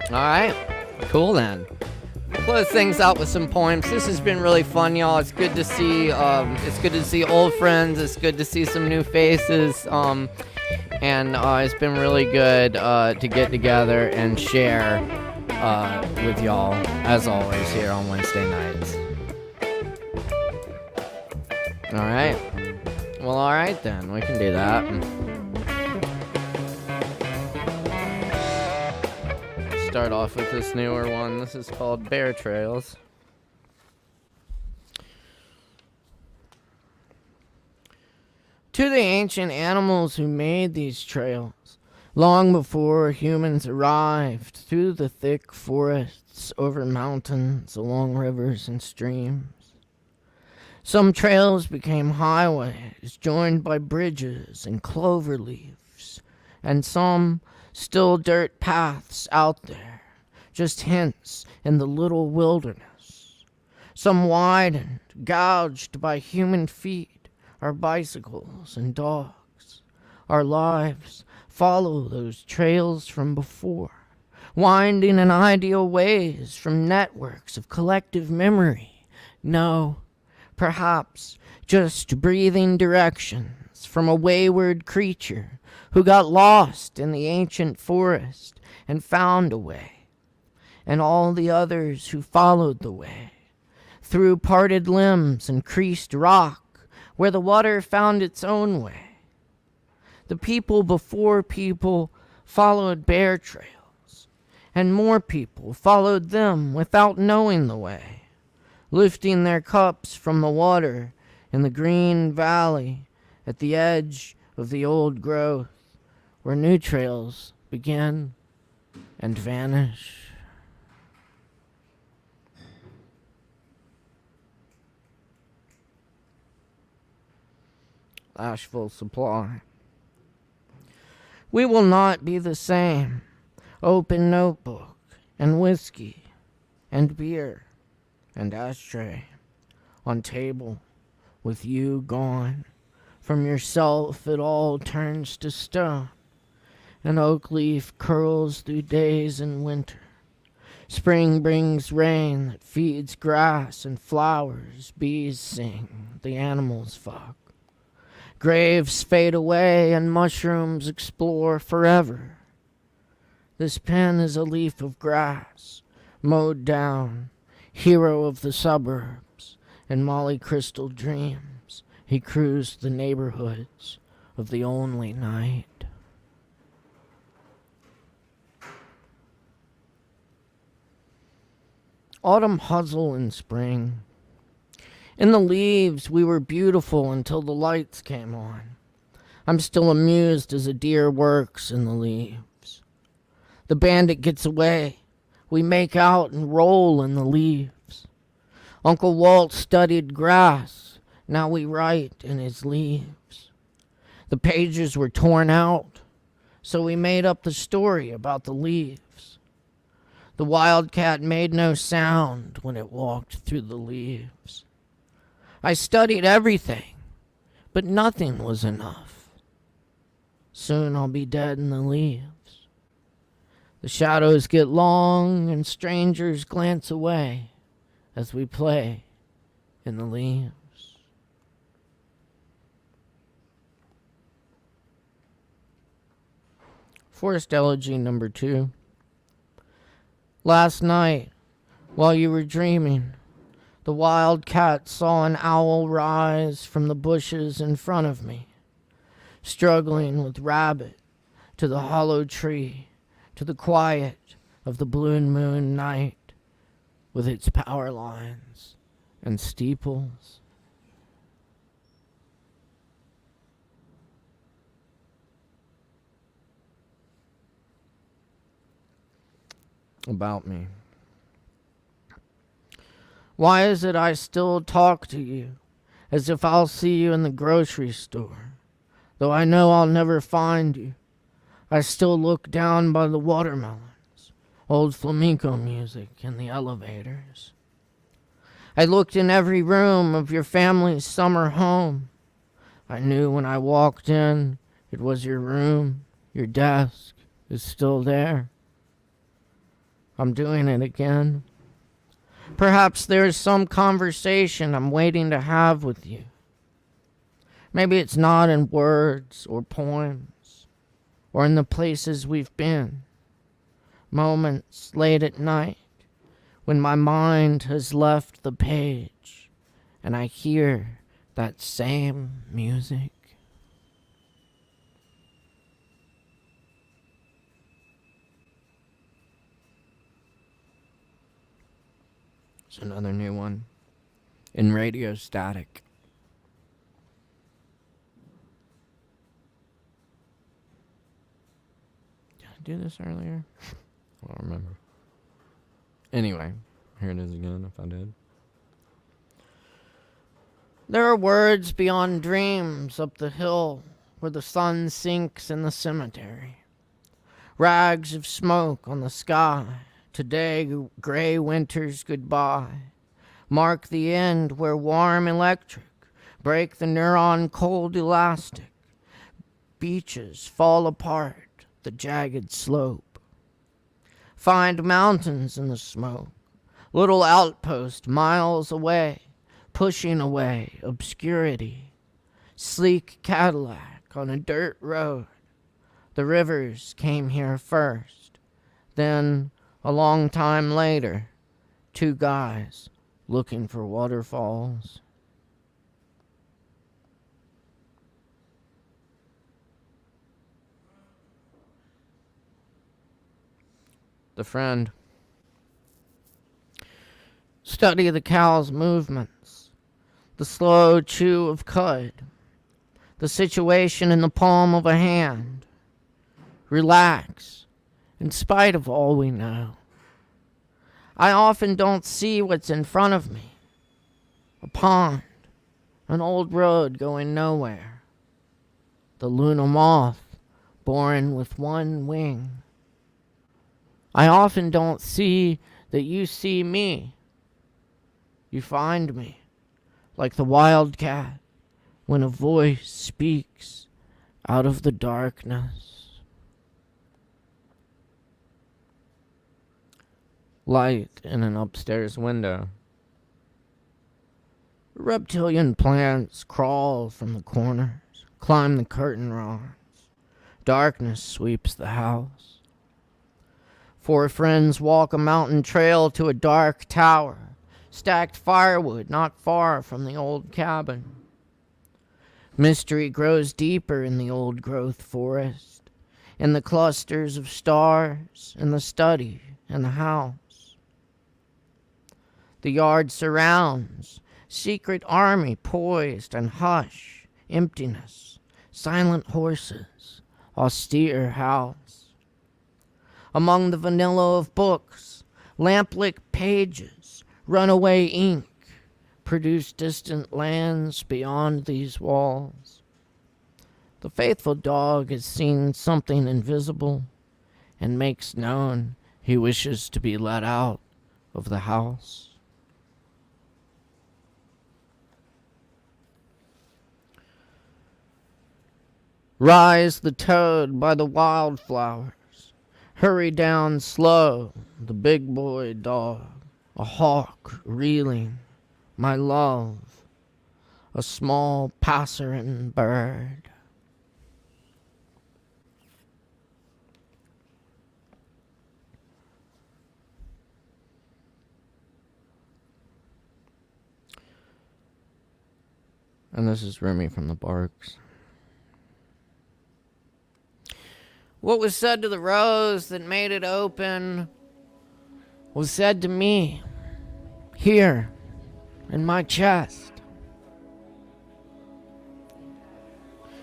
Alright. Cool then. We'll close things out with some poems. This has been really fun, y'all. It's good to see old friends. It's good to see some new faces. And it's been really good to get together and share with y'all, as always, here on Wednesday nights. Alright. Well, alright then. We can do that. Start off with this newer one. This is called Bear Trails. To the ancient animals who made these trails, long before humans arrived, through the thick forests, over mountains, along rivers and streams. Some trails became highways, joined by bridges and clover leaves, and some still dirt paths out there, just hints in the little wilderness. Some widened, gouged by human feet, our bicycles and dogs. Our lives follow those trails from before, winding in ideal ways from networks of collective memory. No, perhaps just breathing directions from a wayward creature who got lost in the ancient forest and found a way, and all the others who followed the way, through parted limbs and creased rock, where the water found its own way. The people before people followed bear trails, and more people followed them without knowing the way, lifting their cups from the water in the green valley at the edge of the old growth, where new trails begin and vanish. ASHEViLLE Supply. We will not be the same. Open notebook and whiskey and beer and ashtray on table with you gone. From yourself it all turns to stone. An oak leaf curls through days in winter. Spring brings rain that feeds grass and flowers. Bees sing, the animals fuck. Graves fade away and mushrooms explore forever. This pen is a leaf of grass, mowed down, hero of the suburbs. In Molly Crystal dreams, he cruised the neighborhoods of the only night. Autumn hustle in spring. In the leaves, we were beautiful until the lights came on. I'm still amused as a deer works in the leaves. The bandit gets away. We make out and roll in the leaves. Uncle Walt studied grass. Now we write in his leaves. The pages were torn out, so we made up the story about the leaves. The wildcat made no sound when it walked through the leaves. I studied everything, but nothing was enough. Soon I'll be dead in the leaves. The shadows get long and strangers glance away as we play in the leaves. Forced Elegy number 2. Last night, while you were dreaming, the wildcat saw an owl rise from the bushes in front of me, struggling with rabbit to the hollow tree, to the quiet of the blue moon night, with its power lines and steeples. About me. Why is it I still talk to you as if I'll see you in the grocery store? Though I know I'll never find you, I still look down by the watermelons, old flamenco music in the elevators. I looked in every room of your family's summer home. I knew when I walked in it was your room, your desk is still there. I'm doing it again. Perhaps there's some conversation I'm waiting to have with you. Maybe it's not in words or poems or in the places we've been. Moments late at night when my mind has left the page and I hear that same music. It's another new one in radio static. Did I do this earlier? I don't remember. Anyway, here it is again if I did. There are words beyond dreams up the hill where the sun sinks in the cemetery. Rags of smoke on the sky. Today, gray winter's goodbye. Mark the end where warm electric break the neuron cold elastic. Beaches fall apart, the jagged slope. Find mountains in the smoke. Little outpost miles away. Pushing away obscurity. Sleek Cadillac on a dirt road. The rivers came here first. Then, a long time later, two guys looking for waterfalls. The friend. Study the cow's movements. The slow chew of cud. The situation in the palm of a hand. Relax, in spite of all we know. I often don't see what's in front of me. A pond, an old road going nowhere. The Luna moth, born with one wing. I often don't see that you see me. You find me, like the wildcat, when a voice speaks out of the darkness. Light in an upstairs window. Reptilian plants crawl from the corners, climb the curtain rods. Darkness sweeps the house. Four friends walk a mountain trail to a dark tower. Stacked firewood not far from the old cabin. Mystery grows deeper in the old growth forest, in the clusters of stars, in the study and the house. The yard surrounds, secret army poised and hush, emptiness, silent horses, austere house. Among the vanilla of books, lamp-lit pages, runaway ink, produce distant lands beyond these walls. The faithful dog has seen something invisible and makes known he wishes to be let out of the house. Rise the toad by the wildflowers. Hurry down slow, the big boy dog. A hawk reeling, my love, a small passerine bird. And this is Remy from the Barks. What was said to the rose that made it open was said to me, here, in my chest.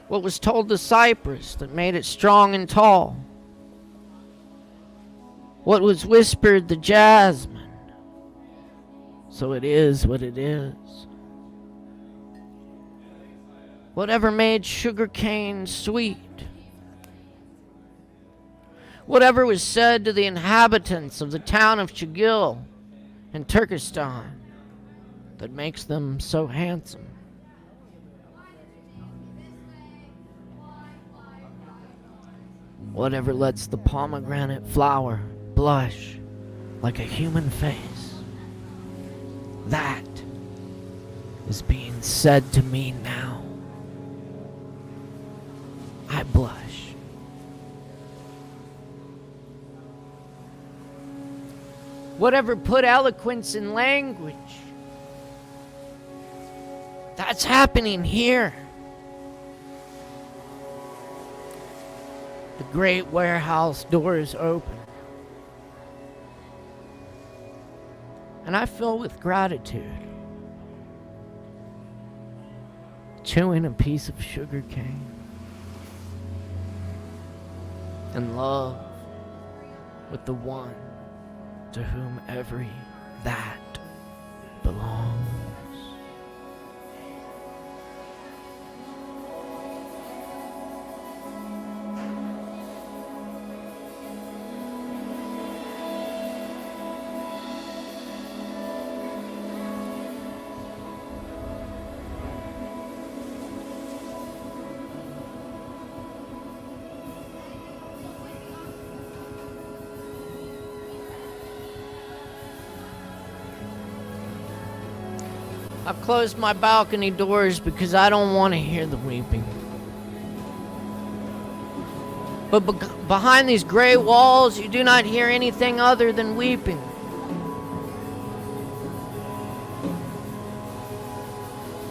What was told to cypress that made it strong and tall. What was whispered to jasmine. So it is what it is. Whatever made sugarcane sweet. Whatever was said to the inhabitants of the town of ASHEViLLE in Turkestan that makes them so handsome. Whatever lets the pomegranate flower blush like a human face. That is being said to me now. I blush. Whatever put eloquence in language. That's happening here. The great warehouse doors open. And I fill with gratitude. Chewing a piece of sugar cane. And love with the one to whom every that belongs. I've closed my balcony doors because I don't want to hear the weeping. But behind these gray walls, you do not hear anything other than weeping.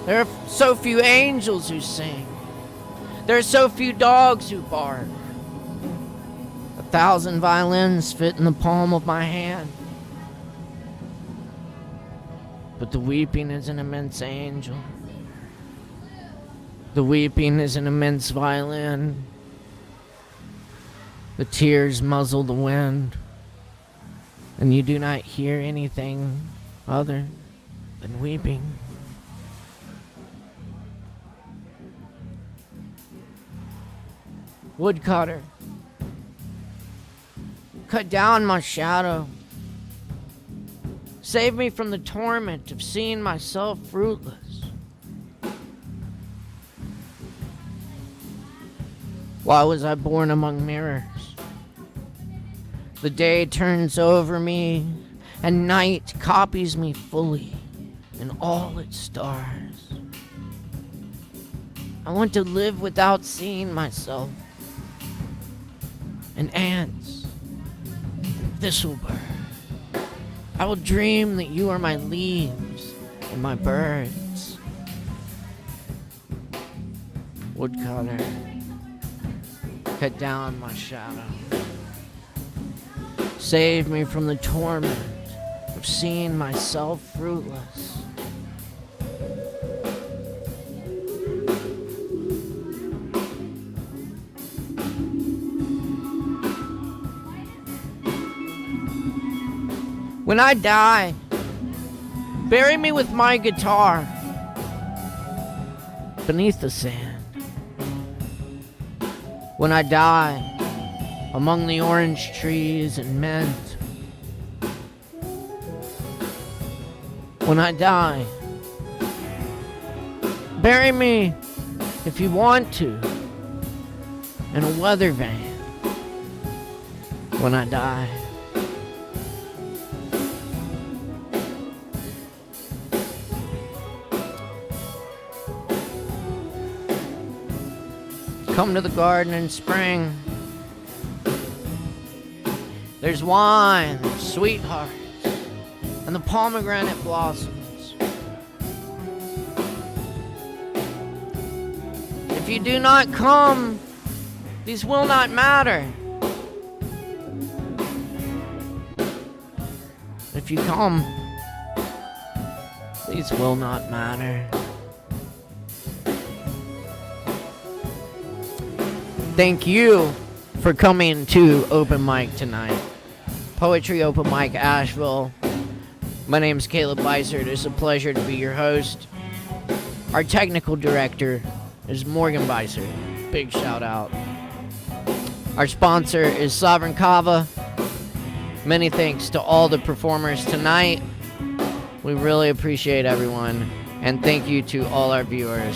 There are so few angels who sing. There are so few dogs who bark. 1,000 violins fit in the palm of my hand. But the weeping is an immense angel. The weeping is an immense violin. The tears muzzle the wind. And you do not hear anything other than weeping. Woodcutter, cut down my shadow. Save me from the torment of seeing myself fruitless. Why was I born among mirrors? The day turns over me, and night copies me fully in all its stars. I want to live without seeing myself. And ants, and thistlebirds. I will dream that you are my leaves and my birds. Woodcutter, cut down my shadow. Save me from the torment of seeing myself fruitless. When I die, bury me with my guitar beneath the sand. When I die, among the orange trees and mint. When I die, bury me, if you want to, in a weather van. When I die. Come to the garden in spring. There's wine, sweethearts, and the pomegranate blossoms. If you do not come, these will not matter. If you come, these will not matter. Thank you for coming to Open Mic tonight. Poetry Open Mic Asheville. My name's Caleb Beissert. It's a pleasure to be your host. Our technical director is Morgan Beissert. Big shout out. Our sponsor is Sovereign Kava. Many thanks to all the performers tonight. We really appreciate everyone. And thank you to all our viewers.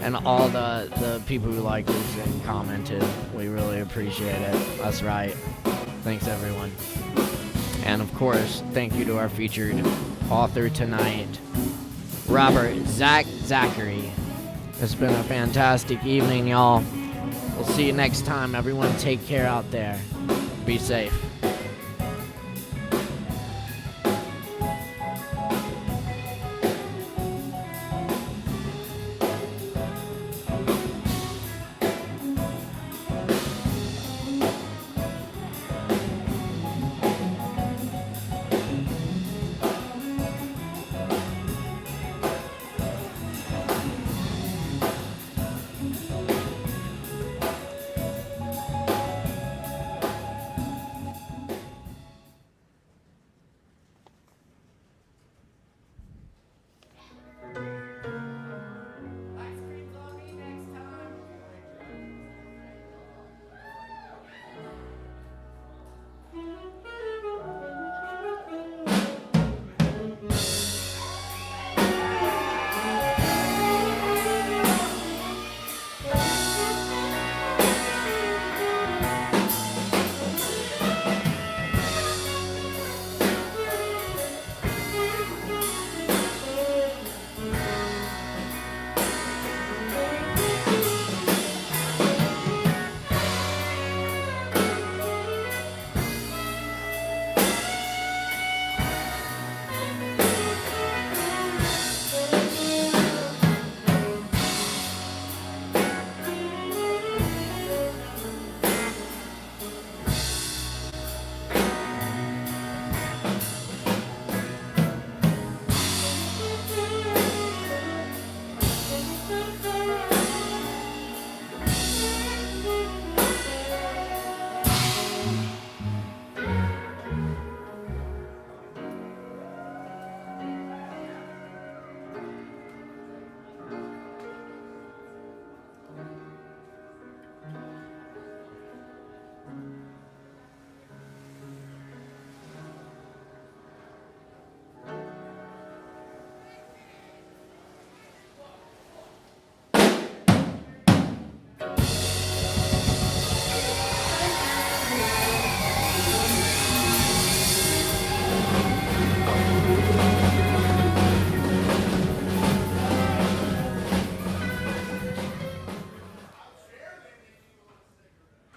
And all the people who liked us and commented. We really appreciate it. That's right. Thanks, everyone. And, of course, thank you to our featured author tonight, Zachary. It's been a fantastic evening, y'all. We'll see you next time. Everyone take care out there. Be safe.